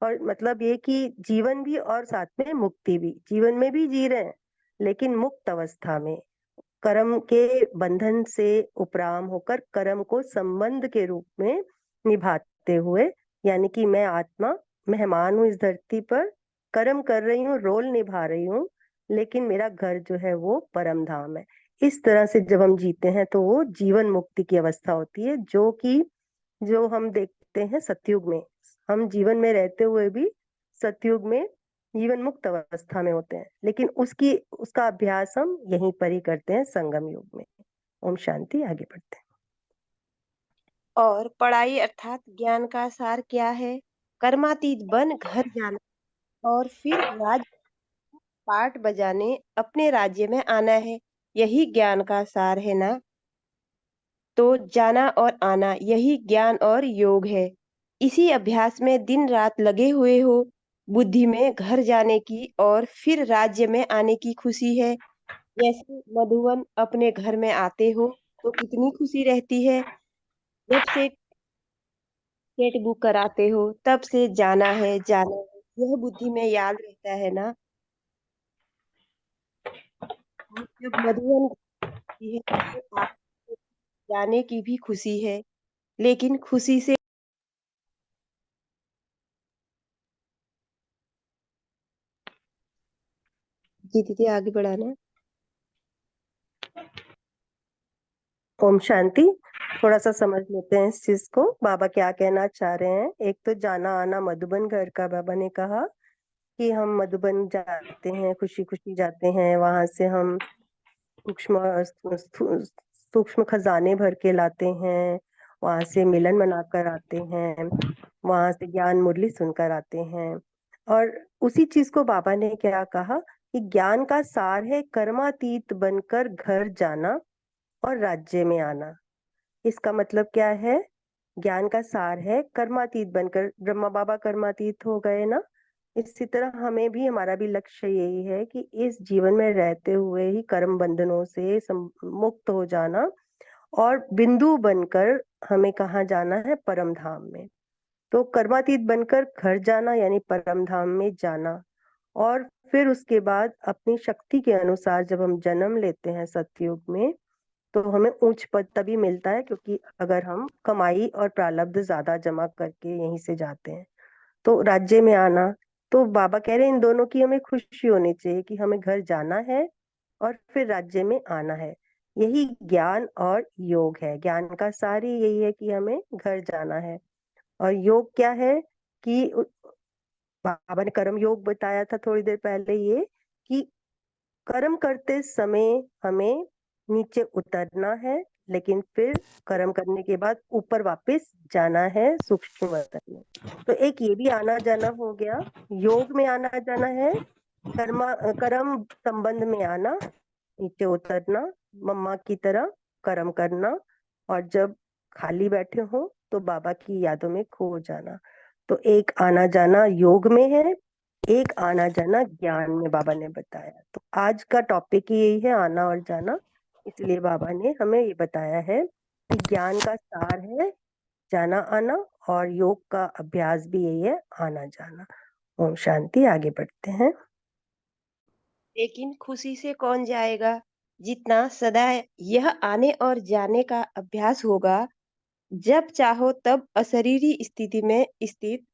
और मतलब ये कि जीवन भी और साथ में मुक्ति भी। जीवन में भी जी रहे हैं लेकिन मुक्त अवस्था में, कर्म के बंधन से उपराम होकर कर्म को संबंध के रूप में निभाते हुए, यानी कि मैं आत्मा मेहमान हूँ इस धरती पर, कर्म कर रही हूँ, रोल निभा रही हूँ, लेकिन मेरा घर जो है वो परम धाम है। इस तरह से जब हम जीते हैं तो वो जीवन मुक्ति की अवस्था होती है, जो हम देखते हैं सतयुग में। हम जीवन में रहते हुए भी सतयुग में जीवन मुक्त अवस्था में होते हैं, लेकिन उसका अभ्यास हम यहीं पर ही करते हैं, संगम युग में। ओम शांति। आगे बढ़ते हैं। और पढ़ाई अर्थात ज्ञान का सार क्या है? कर्मातीत बन घर जाना और फिर राज पाठ बजाने अपने राज्य में आना है, यही ज्ञान का सार है ना। तो जाना और आना यही ज्ञान और योग है। इसी अभ्यास में दिन रात लगे हुए हो। बुद्धि में घर जाने की और फिर राज्य में आने की खुशी है। जैसे मधुवन अपने घर में आते हो तो कितनी खुशी रहती है। जब से टिकट बुक कराते हो तब से जाना है जाना है, यह बुद्धि में याद रहता है ना। और जब मधुवन आती है तो आप जाने की भी खुशी है, लेकिन खुशी से जी दीदी आगे बढ़ाना। ओम शांति। थोड़ा सा समझ लेते हैं इस चीज को, बाबा क्या कहना चाह रहे हैं। एक तो जाना आना मधुबन घर का, बाबा ने कहा कि हम मधुबन जाते हैं, खुशी खुशी जाते हैं, वहां से हम सूक्ष्म खजाने भर के लाते हैं, वहां से मिलन मनाकर आते हैं, वहां से ज्ञान मुरली सुनकर आते हैं। और उसी चीज को बाबा ने क्या कहा कि ज्ञान का सार है कर्मातीत बनकर घर जाना और राज्य में आना। इसका मतलब क्या है? ज्ञान का सार है कर्मातीत बनकर, ब्रह्मा बाबा कर्मातीत हो गए ना, इसी तरह हमें भी, हमारा भी लक्ष्य यही है कि इस जीवन में रहते हुए ही कर्म बंधनों से मुक्त हो जाना, और बिंदु बनकर हमें कहाँ जाना है? परम धाम में। तो कर्मातीत बनकर घर जाना यानी परम धाम में जाना, और फिर उसके बाद अपनी शक्ति के अनुसार जब हम जन्म लेते हैं सतयुग में, तो हमें उच्च पद तभी मिलता है, क्योंकि अगर हम कमाई और प्रारब्ध ज्यादा जमा करके यहीं से जाते हैं। तो राज्य में आना, तो बाबा कह रहे हैं इन दोनों की हमें खुशी होनी चाहिए कि हमें घर जाना है और फिर राज्य में आना है। यही ज्ञान और योग है। ज्ञान का सार ही यही है कि हमें घर जाना है। और योग क्या है कि बाबा ने कर्म योग बताया था थोड़ी देर पहले, ये कि कर्म करते समय हमें नीचे उतरना है, लेकिन फिर कर्म करने के बाद ऊपर वापस जाना है सूक्ष्म वतन में। तो एक ये भी आना जाना हो गया। योग में आना जाना है, कर्म संबंध में आना, नीचे उतरना, मम्मा की तरह कर्म करना, और जब खाली बैठे हो तो बाबा की यादों में खो जाना। तो एक आना जाना योग में है, एक आना जाना ज्ञान में बाबा ने बताया। तो आज का टॉपिक ही यही है, आना और जाना। इसलिए बाबा ने हमें ये बताया है कि ज्ञान का सार है जाना आना, और योग का अभ्यास भी यही है, आना जाना। ओम शांति। आगे बढ़ते हैं। लेकिन खुशी से कौन जाएगा? जितना सदा यह आने और जाने का अभ्यास होगा, जब चाहो तब अशरीरी स्थिति में स्थित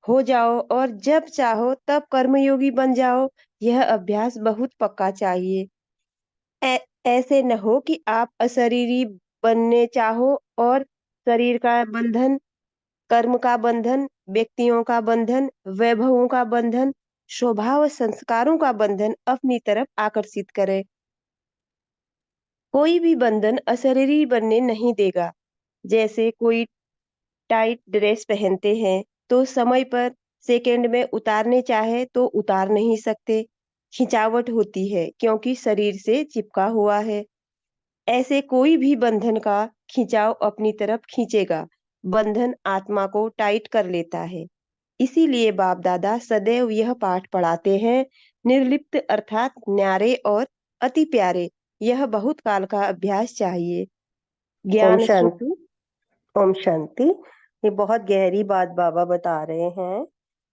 हो जाओ और जब चाहो तब कर्मयोगी बन जाओ। यह अभ्यास बहुत पक्का चाहिए। ऐसे न हो कि आप अशरीरी बनने चाहो और शरीर का बंधन, कर्म का बंधन, व्यक्तियों का बंधन, वैभवों का बंधन, स्वभाव संस्कारों का बंधन अपनी तरफ आकर्षित करे। कोई भी बंधन अशरीरी बनने नहीं देगा। जैसे कोई टाइट ड्रेस पहनते हैं तो समय पर सेकंड में उतारने चाहे तो उतार नहीं सकते। खिंचावट होती है क्योंकि शरीर से चिपका हुआ है। ऐसे कोई भी बंधन का खिंचाव अपनी तरफ खींचेगा। बंधन आत्मा को टाइट कर लेता है। इसीलिए बाप दादा सदैव यह पाठ पढ़ाते हैं, निर्लिप्त अर्थात न्यारे और अति प्यारे। यह बहुत काल का अभ्यास चाहिए। ओम ज्ञान सुख शांति। ओम शांति। ये बहुत गहरी बात बाबा बता रहे हैं,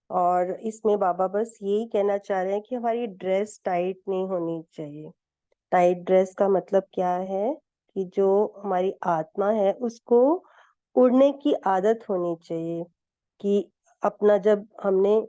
और इसमें बाबा बस यही कहना चाह रहे हैं कि हमारी ड्रेस टाइट नहीं होनी चाहिए। टाइट ड्रेस का मतलब क्या है कि जो हमारी आत्मा है उसको उड़ने की आदत होनी चाहिए। कि अपना जब हमने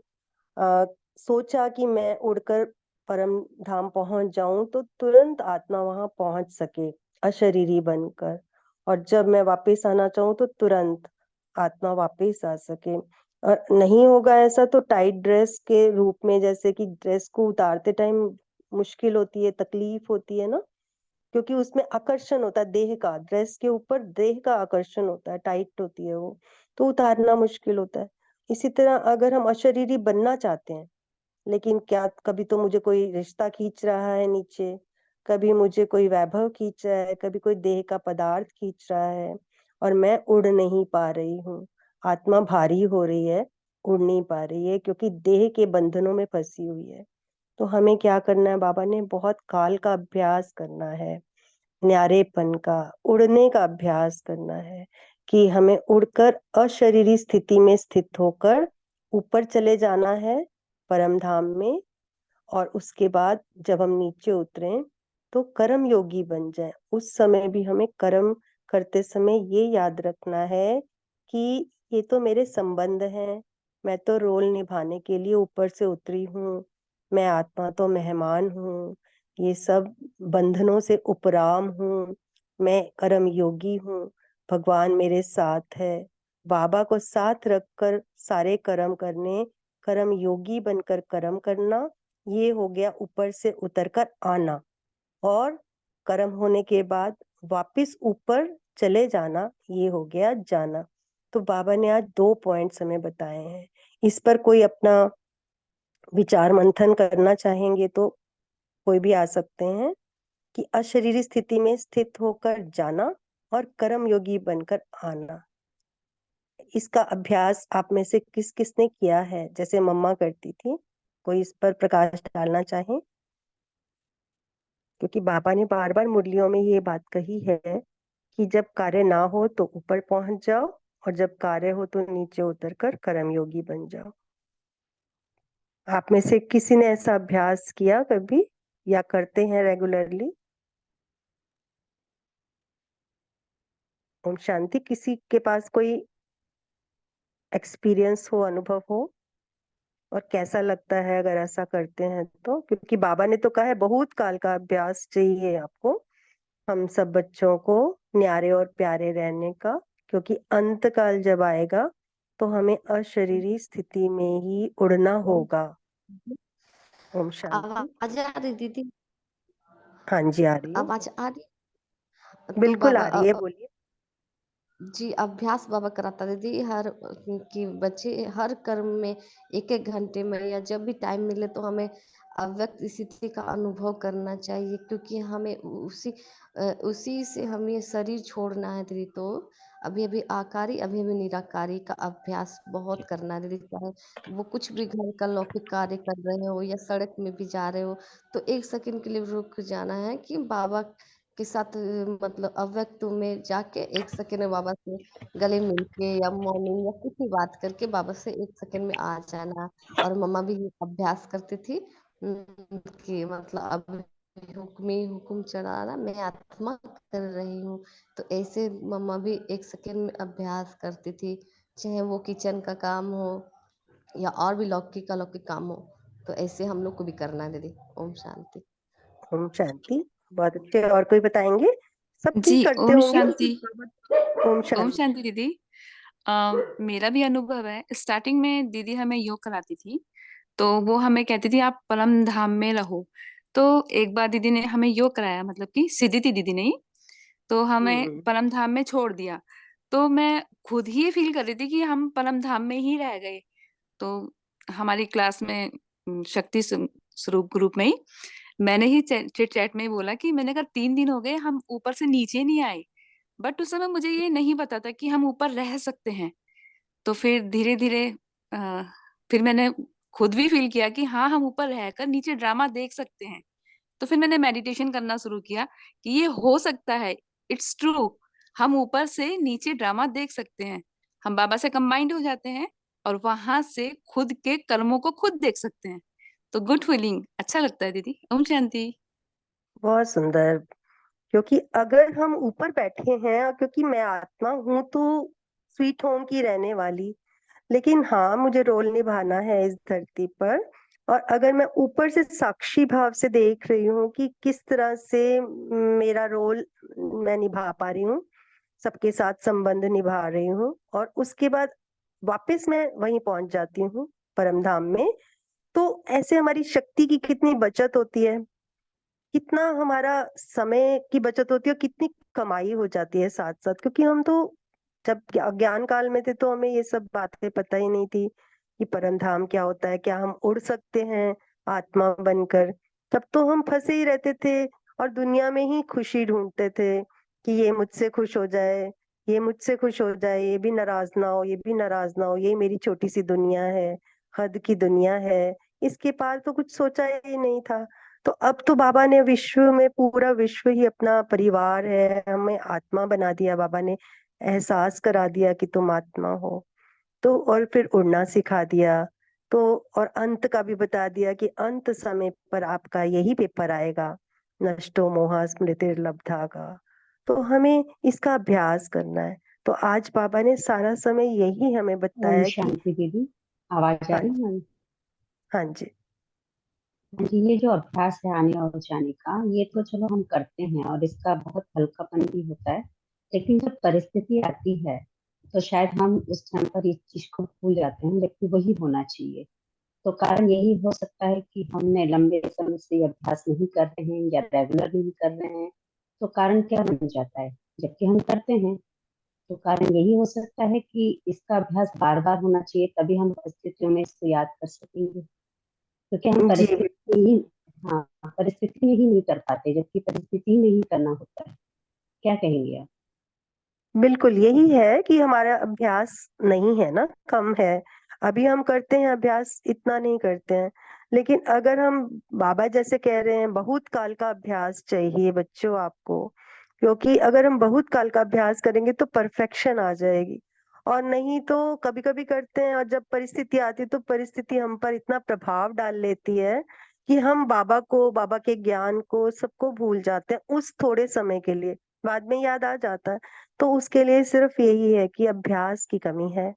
सोचा कि मैं उड़कर परम धाम पहुंच जाऊं, तो तुरंत आत्मा वहां पहुंच सके अशरीरी बनकर। और जब मैं वापस आना चाहूं तो तुरंत आत्मा वापस आ सके। और नहीं होगा ऐसा तो टाइट ड्रेस के रूप में, जैसे कि ड्रेस को उतारते टाइम मुश्किल होती है, तकलीफ होती है ना, क्योंकि उसमें आकर्षण होता है देह का, ड्रेस के ऊपर देह का आकर्षण होता है, टाइट होती है वो, तो उतारना मुश्किल होता है। इसी तरह अगर हम अशरीरी बनना चाहते हैं, लेकिन क्या कभी तो मुझे कोई रिश्ता खींच रहा है नीचे, कभी मुझे कोई वैभव खींच रहा है, कभी कोई देह का पदार्थ खींच रहा है, और मैं उड़ नहीं पा रही हूँ। आत्मा भारी हो रही है, उड़ नहीं पा रही है, क्योंकि देह के बंधनों में फंसी हुई है। तो हमें क्या करना है? बाबा ने बहुत काल का अभ्यास करना है, न्यारेपन का, उड़ने का अभ्यास करना है, कि हमें उड़कर अशरीरी स्थिति में स्थित होकर ऊपर चले जाना है परम धाम में। और उसके बाद जब हम नीचे उतरें तो कर्म योगी बन जाए। उस समय भी हमें कर्म करते समय ये याद रखना है कि ये तो मेरे संबंध हैं, मैं तो रोल निभाने के लिए ऊपर से उतरी हूँ, मैं आत्मा तो मेहमान हूँ, ये सब बंधनों से उपराम हूँ, मैं कर्म योगी हूँ, भगवान मेरे साथ है। बाबा को साथ रखकर सारे कर्म करने, कर्म योगी बनकर कर्म करना, ये हो गया ऊपर से उतरकर आना। और कर्म होने के बाद वापस ऊपर चले जाना, ये हो गया जाना। तो बाबा ने आज 2 पॉइंट्स हमें बताए हैं। इस पर कोई अपना विचार मंथन करना चाहेंगे तो कोई भी आ सकते हैं, कि अशरीरी स्थिति में स्थित होकर जाना और कर्म योगी बनकर आना। इसका अभ्यास आप में से किस किसने किया है? जैसे मम्मा करती थी, कोई इस पर प्रकाश डालना चाहे? क्योंकि बाबा ने बार बार मुरलियों में ये बात कही है कि जब कार्य ना हो तो ऊपर पहुंच जाओ, और जब कार्य हो तो नीचे उतरकर कर्मयोगी बन जाओ। आप में से किसी ने ऐसा अभ्यास किया कभी, या करते हैं रेगुलरली? ओम शांति। किसी के पास कोई एक्सपीरियंस हो, अनुभव हो, और कैसा लगता है अगर ऐसा करते हैं तो? क्योंकि बाबा ने तो कहा है बहुत काल का अभ्यास चाहिए आपको, हम सब बच्चों को न्यारे और प्यारे रहने का, क्योंकि अंत काल जब आएगा तो हमें अशरीरी स्थिति में ही उड़ना होगा। ओम शांति। आवाज आ रही दीदी? हाँ जी, आ रही है, आवाज आ रही? तो बिल्कुल बाबा आ रही है, बोलिए। जी अभ्यास बाबा कराता दीदी, हर कि बच्चे हर कर्म में एक एक घंटे में या जब भी टाइम मिले तो हमें अव्यक्त स्थिति का अनुभव करना चाहिए, क्योंकि हमें उसी से हमें शरीर छोड़ना है दीदी। तो अभी अभी आकारी, अभी अभी निराकारी का अभ्यास बहुत करना है दीदी। चाहे वो कुछ भी घर का लौकिक कार्य कर रहे हो या सड़क में भी जा रहे हो, तो एक सेकंड के लिए रुक जाना है कि बाबा के साथ मतलब अव्यक्त में जाके एक सेकंड में बाबा से गले मिल के या मॉर्निंग या कुछ भी बात करके बाबा से एक सेकंड में आ जाना। और मम्मा भी ये अभ्यास करती थी कि मतलब अब हुक्म ही हुक्म चलाना, मैं आत्मा कर रही हूँ। तो ऐसे मम्मा भी एक सेकंड में अभ्यास करती थी, चाहे वो किचन का काम हो या और भी लौकिक अलौकिक काम हो। तो ऐसे हम लोग को भी करना है दीदी। ओम शांति। ओम शांति। बहुत अच्छे। और कोई बताएंगे? सबकी जी करते ओम होंगे। शांति। ओम ओम शांति। शांति दीदी। मेरा भी अनुभव है। स्टार्टिंग में दीदी हमें योग कराती थी, तो वो हमें कहती थी आप परम धाम में रहो। तो एक बार दीदी ने हमें योग कराया, मतलब कि सीधी थी दीदी नहीं, तो हमें परम धाम में छोड़ दिया। तो मैं खुद ही फील कर रही थी कि हम परम धाम में ही रह गए। तो हमारी क्लास में शक्ति स्वरूप ग्रुप में ही मैंने ही चिट चैट में ही बोला कि मैंने कहा 3 दिन हो गए हम ऊपर से नीचे नहीं आए। बट उस समय मुझे ये नहीं पता था कि हम ऊपर रह सकते हैं। तो फिर धीरे धीरे फिर मैंने खुद भी फील किया कि हाँ हम ऊपर रहकर नीचे ड्रामा देख सकते हैं। तो फिर मैंने मेडिटेशन करना शुरू किया कि ये हो सकता है, इट्स ट्रू, हम ऊपर से नीचे ड्रामा देख सकते हैं। हम बाबा से कंबाइंड हो जाते हैं और वहां से खुद के कर्मों को खुद देख सकते हैं। तो गुड फीलिंग, अच्छा लगता है दीदी। ओम शांति। बहुत सुंदर। क्योंकि अगर हम ऊपर बैठे हैं, और क्योंकि मैं आत्मा हूँ तो स्वीट होम की रहने वाली, लेकिन हाँ मुझे रोल निभाना है इस धरती पर। और अगर मैं ऊपर से साक्षी भाव से देख रही हूँ कि किस तरह से मेरा रोल मैं निभा पा रही हूँ, सबके साथ संबंध निभा रही हूँ, और उसके बाद वापस मैं वहीं पहुंच जाती हूँ परम धाम में, तो ऐसे हमारी शक्ति की कितनी बचत होती है, कितना हमारा समय की बचत होती है, और कितनी कमाई हो जाती है साथ साथ। क्योंकि हम तो जब ज्ञान काल में थे तो हमें ये सब बातें पता ही नहीं थी कि परम धाम क्या होता है, क्या हम उड़ सकते हैं आत्मा बनकर। तब तो हम फंसे ही रहते थे और दुनिया में ही खुशी ढूंढते थे कि ये मुझसे खुश हो जाए, ये मुझसे खुश हो जाए, ये भी नाराज ना हो, ये भी नाराज ना हो, ये मेरी छोटी सी दुनिया है, हद की दुनिया है। इसके पार तो कुछ सोचा ही नहीं था। तो अब तो बाबा ने विश्व में, पूरा विश्व ही अपना परिवार है, हमें आत्मा बना दिया बाबा ने, एहसास करा दिया कि तुम आत्मा हो। तो और फिर उड़ना सिखा दिया। तो और अंत का भी बता दिया कि अंत समय पर आपका यही पेपर आएगा, नष्टो मोहा स्मृतिर्लब्धा का। तो हमें इसका अभ्यास करना है। तो आज बाबा ने सारा समय यही हमें ओम बताया कि शांति दीदी, आवाज आ हाँ रही जी, है? हाँ जी, जी, ये जो अभ्यास है आने और जाने का, ये तो चलो हम करते हैं और इसका बहुत हल्कापन भी होता है। लेकिन जब परिस्थिति आती है तो शायद हम उस टाइम पर इस चीज को भूल जाते हैं, जबकि वही होना चाहिए। तो कारण यही हो सकता है कि हमने लंबे समय से ये अभ्यास नहीं कर रहे हैं या रेगुलर नहीं कर रहे हैं। तो कारण क्या बन जाता है? जबकि हम करते हैं, तो कारण यही हो सकता है कि इसका अभ्यास बार बार होना चाहिए, तभी हम परिस्थितियों में इसको याद कर सकेंगे। क्योंकि हम जी, परिस्थिति ही, हाँ, परिस्थिति में ही नहीं कर पाते, जबकि परिस्थिति में ही करना होता है। क्या कहेंगे आप? बिल्कुल यही है कि हमारा अभ्यास नहीं है ना, कम है। अभी हम करते हैं अभ्यास, इतना नहीं करते हैं। लेकिन अगर हम, बाबा जैसे कह रहे हैं बहुत काल का अभ्यास चाहिए बच्चों आपको, क्योंकि अगर हम बहुत काल का अभ्यास करेंगे तो परफेक्शन आ जाएगी। और नहीं तो कभी कभी करते हैं, और जब परिस्थिति आती है तो परिस्थिति हम पर इतना प्रभाव डाल लेती है कि हम बाबा को, बाबा के ज्ञान को, सबको भूल जाते हैं उस थोड़े समय के लिए। बाद में याद आ जाता है। तो उसके लिए सिर्फ यही है कि अभ्यास की कमी है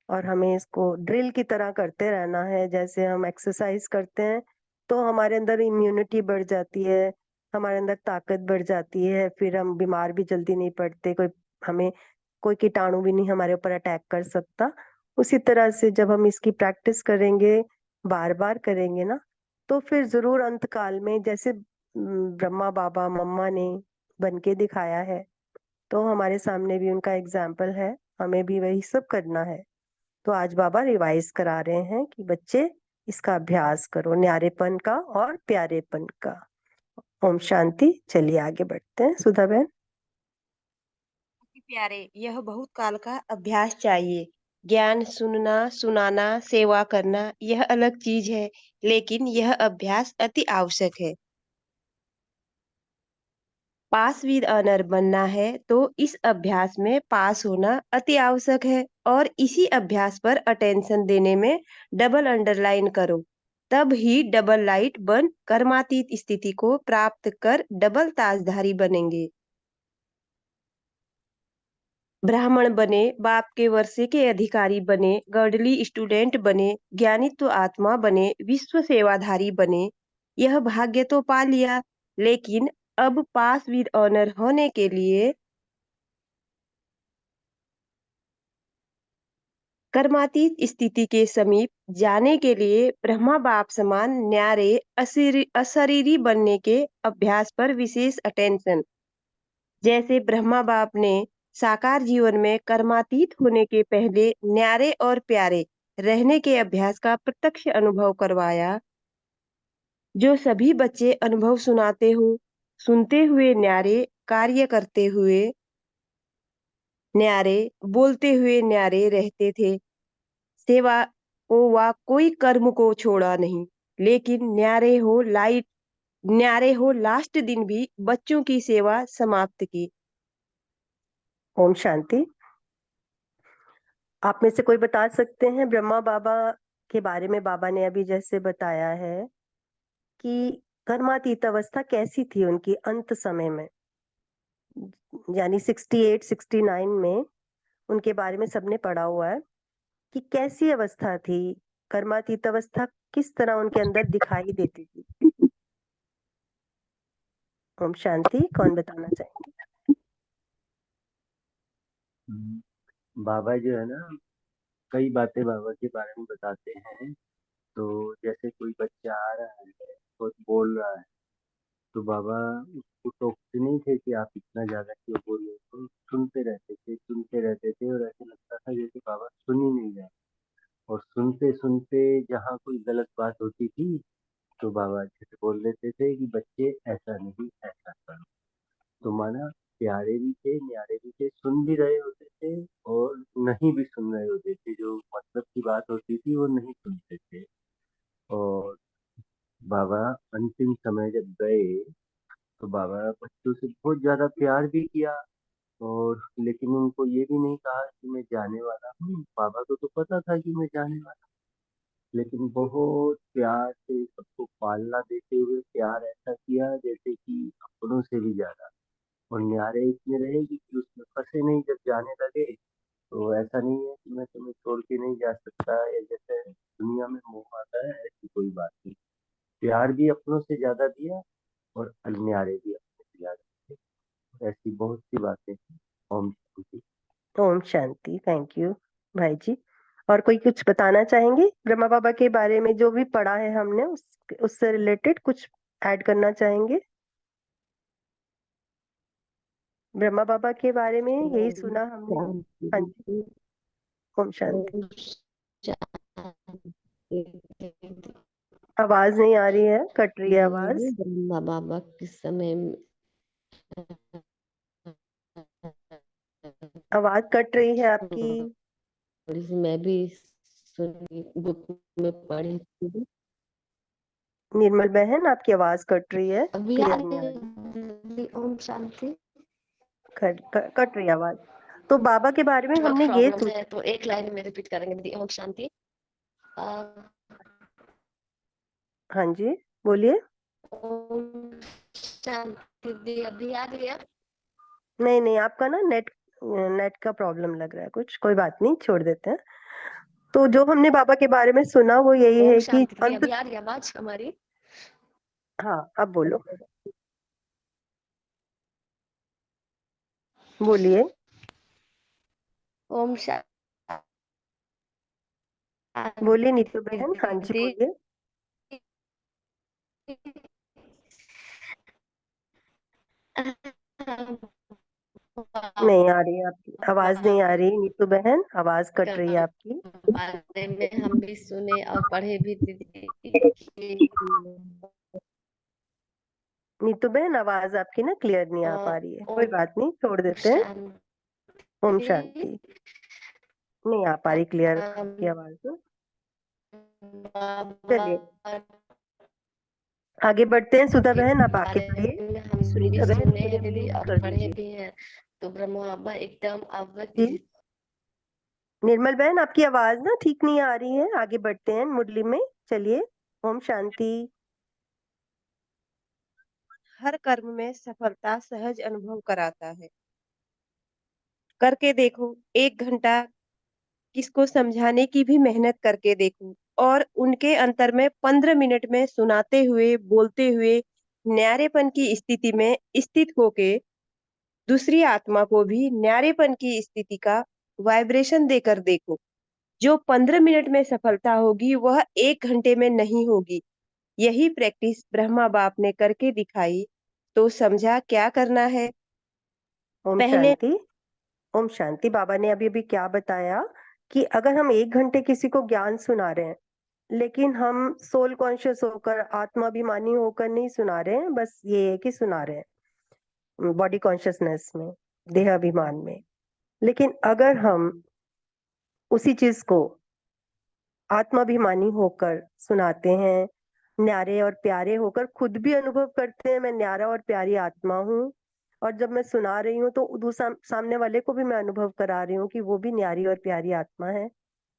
और हमें इसको ड्रिल की तरह करते रहना है। जैसे हम एक्सरसाइज करते हैं तो हमारे अंदर इम्यूनिटी बढ़ जाती है, हमारे अंदर ताकत बढ़ जाती है, फिर हम बीमार भी जल्दी नहीं पड़ते, कोई कीटाणु भी नहीं हमारे ऊपर अटैक कर सकता। उसी तरह से जब हम इसकी प्रैक्टिस करेंगे, बार-बार करेंगे ना, तो फिर ज़रूर अंत काल में जैसे ब्रह्मा बाबा, मम्मा ने बन के दिखाया है, तो हमारे सामने भी उनका एग्ज़ाम्पल है, हमें भी वही सब करना है। तो आज बाबा रिवाइज़ करा रहे हैं कि बच्चे इसका अभ्यास करो, न्यारेपन का और प्यारेपन का। ओम शांति। चलिए आगे बढ़ते हैं, सुधा बहन। प्यारे, यह बहुत काल का अभ्यास चाहिए। ज्ञान सुनना, सुनाना, सेवा करना यह अलग चीज है, लेकिन यह अभ्यास अति आवश्यक है। पास विद ऑनर बनना है तो इस अभ्यास में पास होना अति आवश्यक है, और इसी अभ्यास पर अटेंशन देने में डबल अंडरलाइन करो। तब ही डबल लाइट बन कर्मातीत स्थिति को प्राप्त कर डबल ताजधारी बनेंगे। ब्राह्मण बने, बाप के वर्षे के अधिकारी बने, गर्डली स्टूडेंट बने, ज्ञानित्व आत्मा बने, विश्व सेवाधारी बने, यह भाग्य तो पा लिया, लेकिन अब पास विद ऑनर होने के लिए कर्मातीत स्थिति के समीप जाने के लिए ब्रह्मा बाप समान न्यारे अशरीरी बनने के अभ्यास पर विशेष अटेंशन। जैसे ब्रह्मा बाप ने साकार जीवन में कर्मातीत होने के पहले न्यारे और प्यारे रहने के अभ्यास का प्रत्यक्ष अनुभव करवाया, जो सभी बच्चे अनुभव सुनाते हो, सुनते हुए न्यारे, कार्य करते हुए न्यारे, बोलते हुए न्यारे रहते थे। सेवा को व कोई कर्म को छोड़ा नहीं, लेकिन न्यारे हो लास्ट दिन भी बच्चों की सेवा समाप्त की। ओम शांति। आप में से कोई बता सकते हैं ब्रह्मा बाबा के बारे में? बाबा ने अभी जैसे बताया है कि कर्मातीत अवस्था कैसी थी उनकी अंत समय में, यानी 68 69 में उनके बारे में सबने पढ़ा हुआ है कि कैसी अवस्था थी, कर्मातीत अवस्था किस तरह उनके अंदर दिखाई देती थी। ओम शांति। कौन बताना चाहेंगे? बाबा जो है ना, कई बातें बाबा के बारे में बताते हैं। तो जैसे कोई बच्चा आ रहा है, कुछ बोल रहा है, तो बाबा उसको टोकते नहीं थे कि आप इतना ज्यादा क्यों बोल रहे हो। तो सुनते रहते थे और ऐसे लगता था जैसे बाबा सुन ही नहीं रहे। और सुनते सुनते जहाँ कोई गलत बात होती थी तो बाबा अच्छे से बोल देते थे कि बच्चे ऐसा नहीं, ऐसा करो। तो माना प्यारे भी थे, न्यारे भी थे, सुन भी रहे होते थे और नहीं भी सुन रहे होते थे। जो मतलब की बात होती थी वो नहीं सुनते थे। और बाबा अंतिम समय जब गए तो बाबा बच्चों से बहुत ज्यादा प्यार भी किया। और लेकिन उनको ये भी नहीं कहा कि मैं जाने वाला हूँ। बाबा को तो पता था कि मैं जाने वाला हूँ, लेकिन बहुत प्यार से सबको पालना देते हुए प्यार ऐसा किया जैसे कि अपनों से भी ज्यादा। और न्यारे इतने रहे कि उसमें फंसे नहीं। जब जाने लगे तो ऐसा नहीं है कि मैं तुम्हें छोड़ के नहीं जा सकता, या जैसे दुनिया में मोह आता है ऐसी कोई बात नहीं। प्यार भी अपनों से ज्यादा दिया और न्यारे भी अपने से ज्यादा दिए। ऐसी बहुत सी बातें हैं। ओम शांति। ओम शांति। थैंक यू भाई जी। और कोई कुछ बताना चाहेंगे ब्रह्मा बाबा के बारे में? जो भी पढ़ा है हमने उससे रिलेटेड कुछ ऐड करना चाहेंगे? ब्रह्मा बाबा के बारे में यही ओम सुना हमने। शांति हाँ जी। दीदी। ओम शांति। ओम शांति दीदी। आवाज नहीं आ रही है, कट रही है आवाज। ब्रह्मा बाबा के समय में आवाज कट रही है आपकी। थोड़ी सी मैं भी सुनी, बुक में पढ़ी थी। निर्मल बहन, आपकी आवाज कट रही है, अभी आ क्लियर रही नहीं आ है रही। दीदी? ओम शांति। कट रही है आवाज। तो बाबा के बारे में हमने ये प्रॉब्लम है तो एक लाइन में रिपीट करेंगे दीदी। ओम शांति। हाँ जी, बोलिए। ओम शांति दीदी, अभी आ रही है? नहीं नहीं, आपका ना नेट का प्रॉब्लम लग रहा है कुछ, कोई बात नहीं, छोड़ देते हैं। तो जो हमने बाबा के बारे में सुना वो यही ओम है कि शांति। अंत, अभी आ रही है आवाज हमारी? हाँ अब बोलो, बोलिए। ओम बोलिए नीतू बहन, हाँ जी शांति। बोलिए। नहीं आ रही है आपकी आवाज, नहीं आ रही नीतू बहन, आवाज कट रही है आपकी। बारे में हम भी सुने और पढ़े भी दीदी कि नीतू बहन आवाज आपकी ना क्लियर नहीं आ पा रही है, कोई ओम बात नहीं, छोड़ देते हैं। ओम शांति। शांति। नहीं आ पा रही क्लियर आपकी बाबा आवाज ना। चलिए आगे बढ़ते हैं। सुधा के बहन आप आगे बारे बढ़िए। में हम भी सुनीता बहन सुने थोड़ी हैं दीदी म्यूट और कर पढ़े दीजिए। भी हैं। तो ब्रह्म बाबा एकदम अव्यक्त जी निर्मल बहन आपकी आवाज ना ठीक नहीं आ रही है, आगे बढ़ते हैं मुरली में। चलिए। ओम शांति। हर कर्म में सफलता सहज अनुभव कराता है। करके देखो, 1 घंटा किसको समझाने की भी मेहनत करके देखो और उनके अंतर में 15 मिनट में सुनाते हुए बोलते हुए न्यारेपन की स्थिति में स्थित होके दूसरी आत्मा को भी न्यारेपन की स्थिति का वाइब्रेशन देकर देखो। जो 15 मिनट में सफलता होगी वह 1 घंटे में नहीं होगी। यही प्रैक्टिस ब्रह्मा बाप ने करके दिखाई। तो समझा क्या करना है। ओम पहले शांति। ओम शांति। बाबा ने अभी अभी क्या बताया कि अगर हम 1 घंटे किसी को ज्ञान सुना रहे हैं, लेकिन हम सोल कॉन्शियस होकर, आत्माभिमानी होकर नहीं सुना रहे हैं, बस ये है कि सुना रहे हैं बॉडी कॉन्शियसनेस में, देह अभिमान में। लेकिन अगर हम उसी चीज को आत्माभिमानी होकर सुनाते हैं, न्यारे और प्यारे होकर खुद भी अनुभव करते हैं मैं न्यारा और प्यारी आत्मा हूँ, और जब मैं सुना रही हूँ तो दूसरा सामने वाले को भी मैं अनुभव करा रही हूँ कि वो भी न्यारी और प्यारी आत्मा है।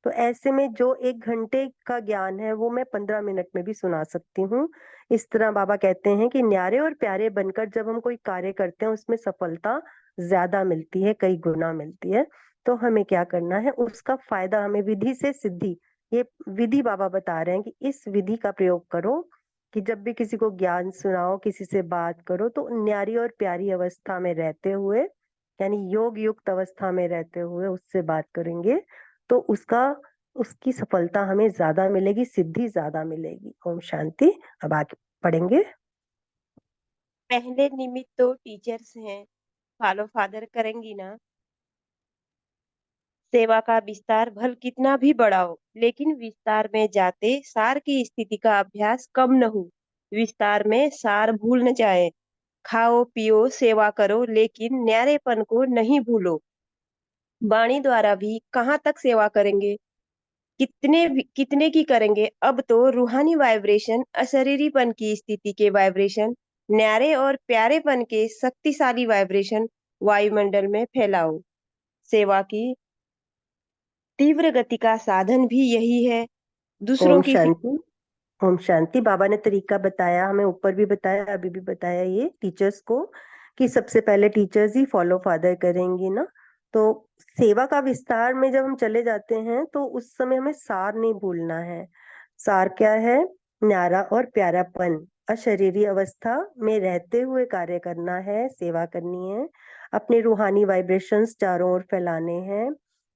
तो ऐसे में जो 1 घंटे का ज्ञान है वो मैं 15 मिनट में भी सुना सकती हूँ। इस तरह बाबा कहते हैं कि न्यारे और प्यारे बनकर जब हम कोई कार्य करते हैं उसमें सफलता ज्यादा मिलती है, कई गुना मिलती है। तो हमें क्या करना है, उसका फायदा हमें विधि से सिद्धि, ये विधि बाबा बता रहे हैं कि इस विधि का प्रयोग करो कि जब भी किसी को ज्ञान सुनाओ, किसी से बात करो, तो न्यारी और प्यारी अवस्था में रहते हुए, यानी योग युक्त अवस्था में रहते हुए उससे बात करेंगे तो उसकी सफलता हमें ज्यादा मिलेगी, सिद्धि ज्यादा मिलेगी। ओम शांति। अब आगे पढ़ेंगे। पहले निमित्त तो टीचर्स हैं, फॉलो फादर करेंगी ना। सेवा का विस्तार भल कितना भी बड़ा हो, लेकिन विस्तार में जाते सार की स्थिति का अभ्यास कम न हो। विस्तार में सार भूल न जाए। खाओ पियो सेवा करो, लेकिन न्यारेपन को नहीं भूलो। वाणी द्वारा भी कहाँ तक सेवा करेंगे, कितने की करेंगे। अब तो रूहानी वाइब्रेशन, अशरीरीपन की स्थिति के वाइब्रेशन, न्यारे और प्यारेपन के शक्तिशाली वाइब्रेशन वायुमंडल में फैलाओ। सेवा की तीव्र गति का साधन भी यही है। दूसरों ओम की शांति। ओम शांति। बाबा ने तरीका बताया, हमें ऊपर भी बताया, अभी भी बताया ये टीचर्स को, कि सबसे पहले टीचर्स ही फॉलो फादर करेंगी ना। तो सेवा का विस्तार में जब हम चले जाते हैं तो उस समय हमें सार नहीं भूलना है। सार क्या है? न्यारा और प्यारापन, अशरीरी अवस्था में रहते हुए कार्य करना है, सेवा करनी है, अपने रूहानी वाइब्रेशंस चारों ओर फैलाने हैं,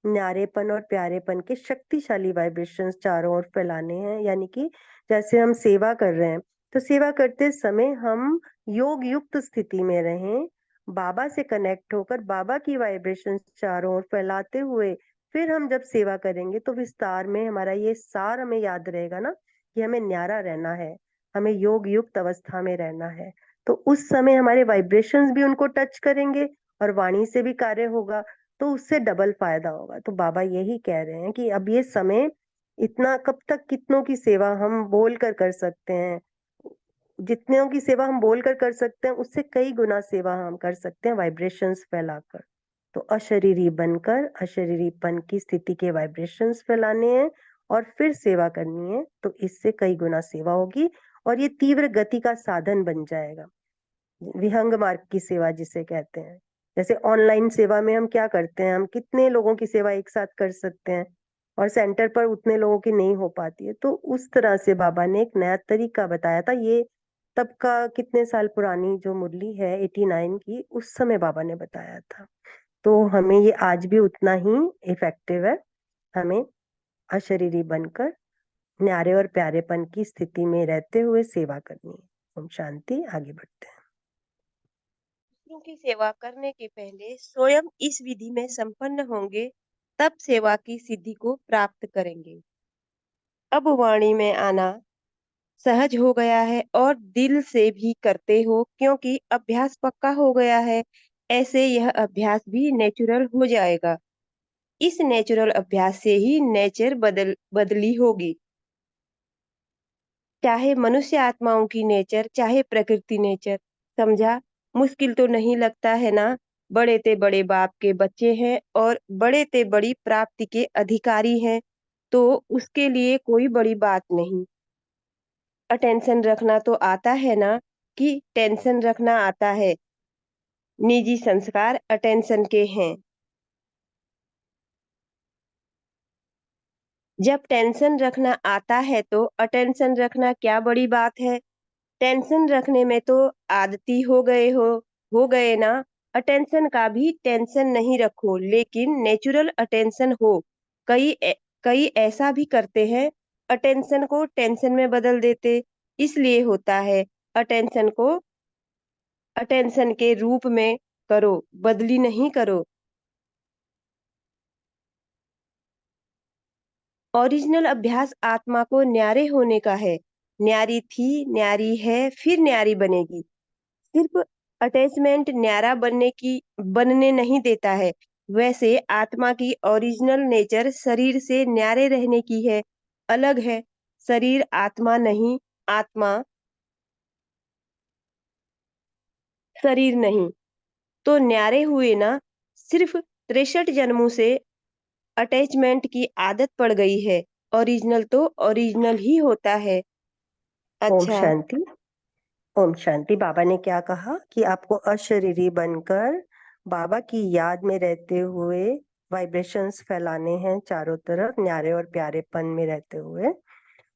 न्यारेपन और प्यारेपन के शक्तिशाली वाइब्रेशंस चारों ओर फैलाने हैं। यानी कि जैसे हम सेवा कर रहे हैं तो सेवा करते समय हम योग युक्त स्थिति में रहें, बाबा से कनेक्ट होकर बाबा की वाइब्रेशंस चारों ओर फैलाते हुए फिर हम जब सेवा करेंगे तो विस्तार में हमारा ये सार हमें याद रहेगा ना कि हमें न्यारा रहना है, हमें योग युक्त अवस्था में रहना है। तो उस समय हमारे वाइब्रेशंस भी उनको टच करेंगे और वाणी से भी कार्य होगा, तो उससे डबल फायदा होगा। तो बाबा यही कह रहे हैं कि अब ये समय, इतना कब तक कितनों की सेवा हम बोल कर सकते हैं, जितनों की सेवा हम बोल कर सकते हैं उससे कई गुना सेवा हम कर सकते हैं वाइब्रेशंस फैलाकर। तो अशरीरी बनकर अशरीरीपन की स्थिति के वाइब्रेशंस फैलाने हैं और फिर सेवा करनी है, तो इससे कई गुना सेवा होगी और ये तीव्र गति का साधन बन जाएगा, विहंग मार्ग की सेवा जिसे कहते हैं। जैसे ऑनलाइन सेवा में हम क्या करते हैं, हम कितने लोगों की सेवा एक साथ कर सकते हैं और सेंटर पर उतने लोगों की नहीं हो पाती है। तो उस तरह से बाबा ने एक नया तरीका बताया था। ये तब का कितने साल पुरानी जो मुरली है 89 की, उस समय बाबा ने बताया था। तो हमें ये आज भी उतना ही इफेक्टिव है। हमें अशरीरी बनकर न्यारे और प्यारेपन की स्थिति में रहते हुए सेवा करनी है। ओम शांति। आगे बढ़ते हैं। दूसरों की सेवा करने के पहले स्वयं इस विधि में संपन्न होंगे, तब सेवा की सिद्धि को प्राप्त करेंगे। अब वाणी में आना सहज हो गया है और दिल से भी करते हो, क्योंकि अभ्यास पक्का हो गया है। ऐसे यह अभ्यास भी नेचुरल हो जाएगा। इस नेचुरल अभ्यास से ही नेचर बदली होगी। चाहे मनुष्य आत्माओं की नेचर, चाहे प्रकृति नेचर। समझा? मुश्किल तो नहीं लगता है ना? बड़े ते बड़े बाप के बच्चे हैं और बड़े ते बड़ी प्राप्ति के अधिकारी हैं, तो उसके लिए कोई बड़ी बात नहीं। अटेंशन रखना तो आता है ना? कि टेंशन रखना आता है? निजी संस्कार अटेंशन के हैं। जब टेंशन रखना आता है तो अटेंशन रखना क्या बड़ी बात है? टेंशन रखने में तो आदती हो गए ना। अटेंशन का भी टेंशन नहीं रखो, लेकिन नेचुरल अटेंशन हो। कई ऐसा भी करते हैं, अटेंशन को टेंशन में बदल देते। इसलिए होता है, अटेंशन को अटेंशन के रूप में करो, बदली नहीं करो। ओरिजिनल अभ्यास आत्मा को न्यारे होने का है। न्यारी थी, न्यारी है, फिर न्यारी बनेगी। सिर्फ अटैचमेंट न्यारा बनने नहीं देता है। वैसे आत्मा की ओरिजिनल नेचर शरीर से न्यारे रहने की है, अलग है। शरीर आत्मा नहीं, आत्मा शरीर नहीं। तो न्यारे हुए ना। सिर्फ 63 जन्मों से अटैचमेंट की आदत पड़ गई है। ओरिजिनल तो ओरिजिनल ही होता है। ओम अच्छा, शांति। ओम शांति। बाबा ने क्या कहा कि आपको अशरीरी बनकर बाबा की याद में रहते हुए वाइब्रेशंस फैलाने हैं चारों तरफ, न्यारे और प्यारेपन में रहते हुए।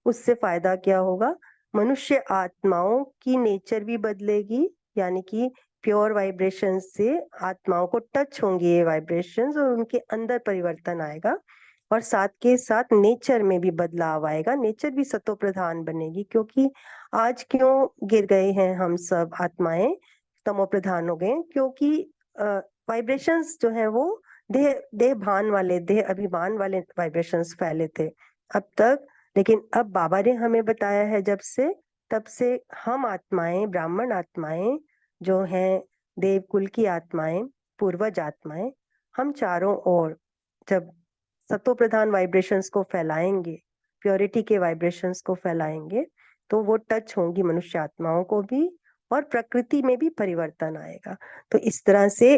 उससे फायदा क्या होगा? मनुष्य आत्माओं की नेचर भी बदलेगी, यानी कि प्योर वाइब्रेशन से आत्माओं को टच होंगी ये वाइब्रेशंस और उनके अंदर परिवर्तन आएगा। और साथ के साथ नेचर में भी बदलाव आएगा, नेचर भी सतो प्रधान बनेगी। क्योंकि आज क्यों गिर गए हैं हम सब आत्माएं, तमो प्रधान हो गए? क्योंकि वाइब्रेशंस जो है वो देह भान वाले, देह अभिमान वाले वाइब्रेशंस फैले थे अब तक। लेकिन अब बाबा ने हमें बताया है जब से, तब से हम आत्माएं, ब्राह्मण आत्माएं जो हैं, देवकुल की आत्माएं, पूर्वज आत्माएं, हम चारों ओर जब सतो प्रधान वाइब्रेशंस को फैलाएंगे, प्योरिटी के वाइब्रेशंस को फैलाएंगे, तो वो टच होंगी मनुष्य आत्माओं को भी और प्रकृति में भी परिवर्तन आएगा। तो इस तरह से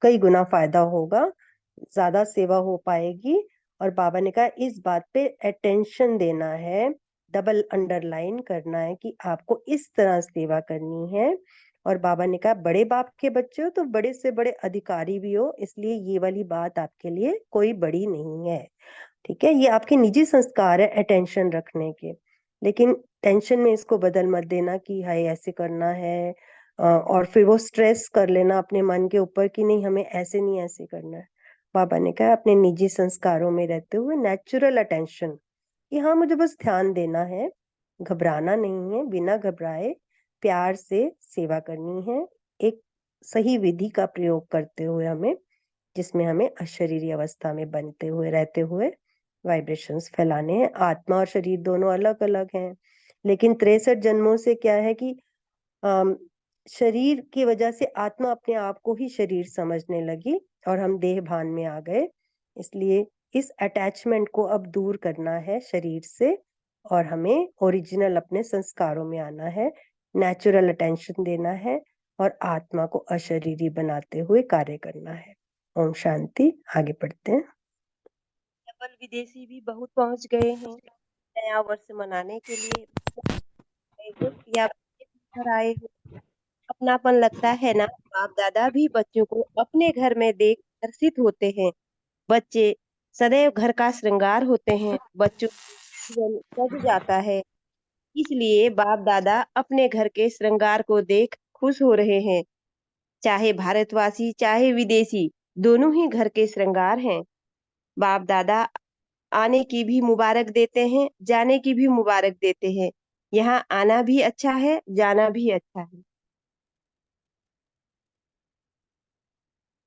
कई गुना फायदा होगा, ज्यादा सेवा हो पाएगी। और बाबा ने कहा इस बात पे अटेंशन देना है, डबल अंडरलाइन करना है कि आपको इस तरह सेवा करनी है। और बाबा ने कहा बड़े बाप के बच्चे हो तो बड़े से बड़े अधिकारी भी हो, इसलिए ये वाली बात आपके लिए कोई बड़ी नहीं है। ठीक है, ये आपके निजी संस्कार है अटेंशन रखने के। लेकिन टेंशन में इसको बदल मत देना कि हाय ऐसे करना है, और फिर वो स्ट्रेस कर लेना अपने मन के ऊपर कि नहीं हमें ऐसे नहीं ऐसे करना है। बाबा ने कहा अपने निजी संस्कारों में रहते हुए नेचुरल अटेंशन कि हाँ मुझे बस ध्यान देना है, घबराना नहीं है, बिना घबराए प्यार से सेवा करनी है, एक सही विधि का प्रयोग करते हुए हमें, जिसमें हमें अशरीरी अवस्था में बनते हुए रहते हुए वाइब्रेशंस फैलाने हैं। आत्मा और शरीर दोनों अलग अलग हैं, लेकिन 63 जन्मों से क्या है कि अम, शरीर की वजह से आत्मा अपने आप को ही शरीर समझने लगी और हम देह भान में आ गए। इसलिए इस अटैचमेंट को अब दूर करना है शरीर से और हमें ओरिजिनल अपने संस्कारों में आना है, नेचुरल अटेंशन देना है और आत्मा को अशरीरी बनाते हुए कार्य करना है। ओम शांति। आगे बढ़ते हैं। डबल विदेशी भी बहुत पहुंच गए हैं नया वर्ष मनाने के लिए। आए हो या घर आए हो, अपनापन लगता है ना। बाप दादा भी बच्चों को अपने घर में देख हर्षित होते हैं। बच्चे सदैव घर का श्रृंगार होते हैं। बच्चों का जीवन सज जाता है। इसलिए बाप दादा अपने घर के श्रृंगार को देख खुश हो रहे हैं। चाहे भारतवासी चाहे विदेशी, दोनों ही घर के श्रृंगार हैं। बाप दादा आने की भी मुबारक देते हैं, जाने की भी मुबारक देते हैं। यहाँ आना भी अच्छा है, जाना भी अच्छा है।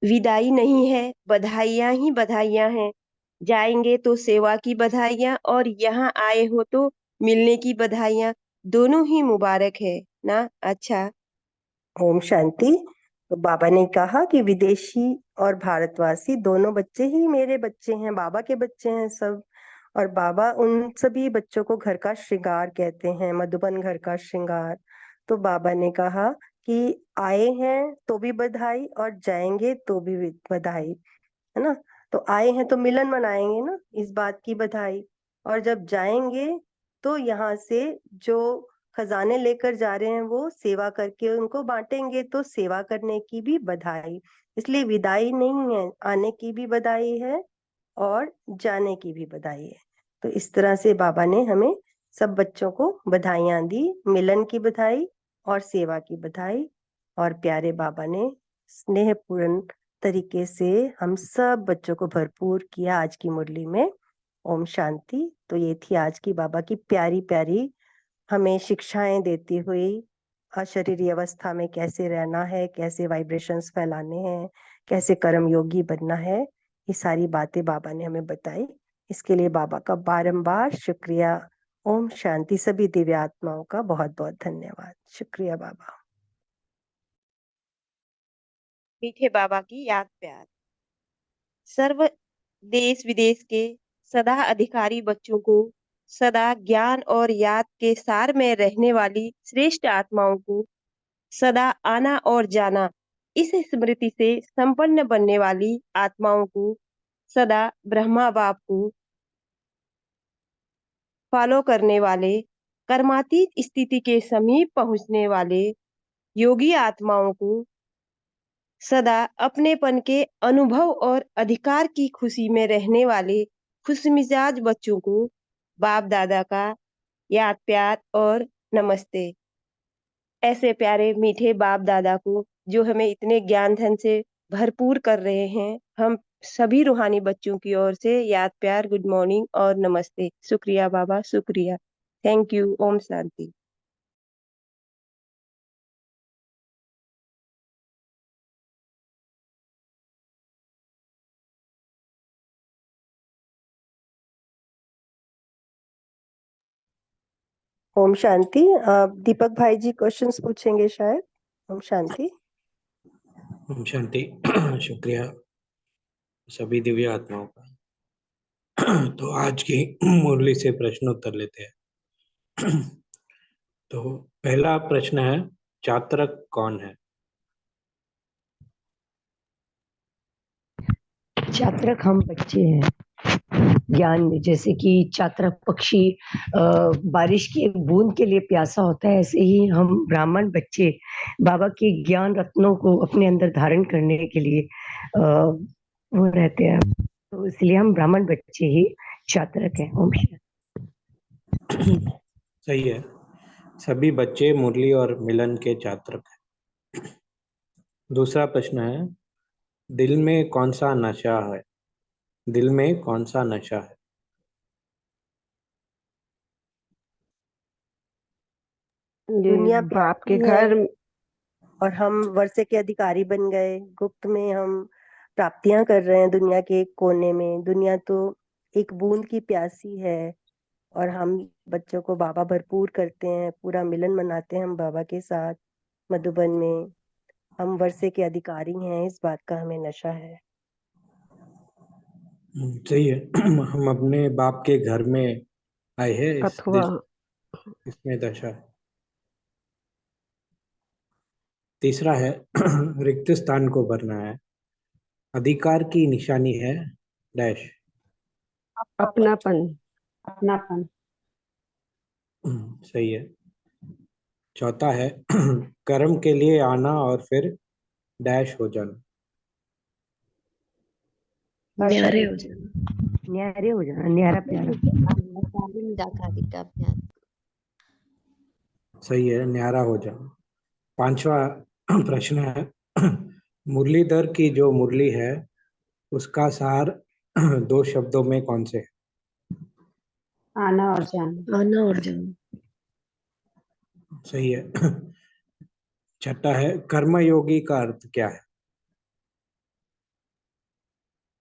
विदाई नहीं है, बधाइयां ही बधाइयां हैं। जाएंगे तो सेवा की बधाइयां, और यहाँ आए हो तो मिलने की बधाइयां। दोनों ही मुबारक है ना। अच्छा। ओम शांति। तो बाबा ने कहा कि विदेशी और भारतवासी दोनों बच्चे ही मेरे बच्चे हैं, बाबा के बच्चे हैं सब। और बाबा उन सभी बच्चों को घर का श्रृंगार कहते हैं, मधुबन घर का श्रृंगार। तो बाबा ने कहा कि आए हैं तो भी बधाई और जाएंगे तो भी बधाई, है ना। तो आए हैं तो मिलन मनाएंगे ना, इस बात की बधाई। और जब जाएंगे तो यहाँ से जो खजाने लेकर जा रहे हैं वो सेवा करके उनको बांटेंगे, तो सेवा करने की भी बधाई। इसलिए विदाई नहीं है, आने की भी बधाई है और जाने की भी बधाई है। तो इस तरह से बाबा ने हमें सब बच्चों को बधाइयां दी, मिलन की बधाई और सेवा की बधाई। और प्यारे बाबा ने स्नेहपूर्ण तरीके से हम सब बच्चों को भरपूर किया आज की मुरली में। ओम शांति। तो ये थी आज की बाबा की प्यारी प्यारी हमें शिक्षाएं देती हुई अशरीरी अवस्था में कैसे रहना है, कैसे वाइब्रेशंस फैलाने हैं, कैसे कर्म योगी बनना है। ये सारी बातें बाबा ने हमें बताई। इसके लिए बाबा का बारंबार शुक्रिया। ओम शांति। सभी दिव्य आत्माओं का बहुत बहुत धन्यवाद। शुक्रिया बाबा। मीठे बाबा की याद प्यार। सर्व देश विदेश के सदा अधिकारी बच्चों को, सदा ज्ञान और याद के सार में रहने वाली श्रेष्ठ आत्माओं को, सदा आना और जाना इस स्मृति से संपन्न बनने वाली आत्माओं को, सदा ब्रह्मा बाप को फॉलो करने वाले, कर्मातीत स्थिति के समीप पहुंचने वाले योगी आत्माओं को, सदा अपनेपन के अनुभव और अधिकार की खुशी में रहने वाले खुशमिजाज बच्चों को बाप दादा का याद प्यार और नमस्ते। ऐसे प्यारे मीठे बाप दादा को जो हमें इतने ज्ञान धन से भरपूर कर रहे हैं, हम सभी रूहानी बच्चों की ओर से याद प्यार, गुड मॉर्निंग और नमस्ते। शुक्रिया बाबा, शुक्रिया। Thank you. ओम शांति। ओम शांति। दीपक भाई जी क्वेश्चंस पूछेंगे शायद। ओम शांति। ओम शांति। शुक्रिया सभी दिव्य आत्माओं का। तो आज की मुरली से प्रश्न उत्तर लेते हैं। तो पहला प्रश्न है, चात्रक कौन है? चात्रक हम बच्चे हैं ज्ञान में। जैसे कि चात्रक पक्षी बारिश की एक बूंद के लिए प्यासा होता है, ऐसे ही हम ब्राह्मण बच्चे बाबा के ज्ञान रत्नों को अपने अंदर धारण करने के लिए वो रहते हैं। तो इसलिए हम ब्राह्मण बच्चे ही चात्रक हैं। ओम शांति। सही है, सभी बच्चे मुरली और मिलन के चात्रक हैं। दूसरा प्रश्न है, दिल में कौन सा नशा है? दिल में कौन सा नशा है? दुनिया बाप के प्यासी है घर और हम वर्षे के अधिकारी बन गए। गुप्त में हम प्राप्तियां कर रहे हैं दुनिया के एक कोने में। दुनिया तो एक बूंद की प्यासी है और हम बच्चों को बाबा भरपूर करते हैं, पूरा मिलन मनाते हैं हम बाबा के साथ मधुबन में। हम वर्षे के अधिकारी हैं, इस बात का हमें नशा है। सही है। हम अपने बाप के घर में आए हैं, अथवा इसमें दशा है। तीसरा है, रिक्त स्थान को भरना है। अधिकार की निशानी है डैश। अपनापन। अपनापन। सही है। चौथा है कर्म के लिए आना और फिर डैश हो जाना। न्यारे हो जाना। न्यारे हो जाना, न्यारा प्यारा। निराकारी का अभ्यास। सही है, न्यारा हो जाना। पांचवा प्रश्न है मुरलीधर की जो मुरली है उसका सार दो शब्दों में कौन से है? आना और जाना। आना और जाना। सही है। छठा है कर्मयोगी का अर्थ क्या है?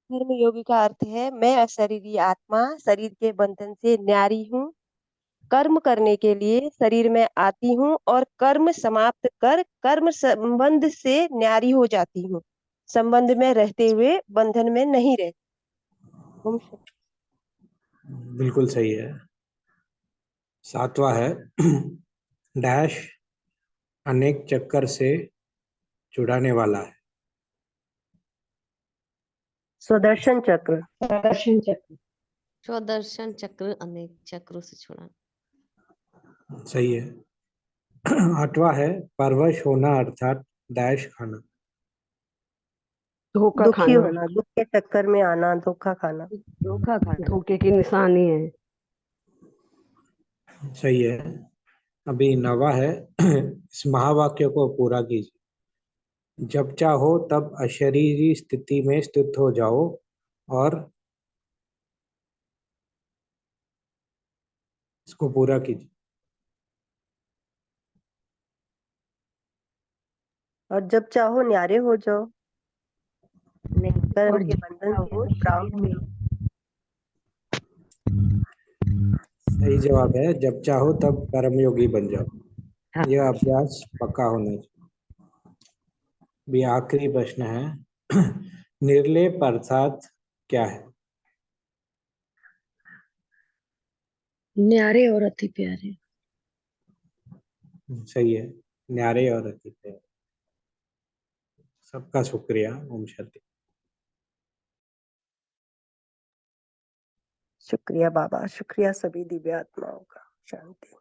कर्म योगी का अर्थ है मैं अशरीरी आत्मा शरीर के बंधन से न्यारी हूँ। कर्म करने के लिए शरीर में आती हूँ और कर्म समाप्त कर कर्म संबंध से न्यारी हो जाती हूँ। संबंध में रहते हुए बंधन में नहीं रहती। ओम शांति। बिल्कुल सही है। सातवां है डैश अनेक चक्कर से छुड़ाने वाला है। सुदर्शन चक्र। सुदर्शन चक्र। स्वदर्शन चक्र अनेक चक्रों से छुड़ाना। सही है। आठवां है परवश होना अर्थात डैश खाना। धोखा दुखी खाना। होना, दुख के चक्कर में आना, धोखा खाना। धोखा खाना धोखे की निशानी है। सही है। अभी नवा है इस महावाक्य को पूरा कीजिए। जब चाहो तब अशरीरी स्थिति में स्थित हो जाओ और इसको पूरा कीजिए। और जब चाहो न्यारे हो जाओ, कर्म और के जब बंधन से चाहो प्राप्त शरीर में हो। सही जवाब है जब चाहो तब कर्मयोगी बन जाओ। हाँ। यह अभ्यास पक्का होना चाहिए। भी आखिरी प्रश्न है निर्लेप अर्थात क्या है? न्यारे और अति प्यारे। सही है, न्यारे और अति प्यारे। सबका शुक्रिया। ओम शांति। शुक्रिया बाबा, शुक्रिया सभी दिव्य आत्माओं का। शांति।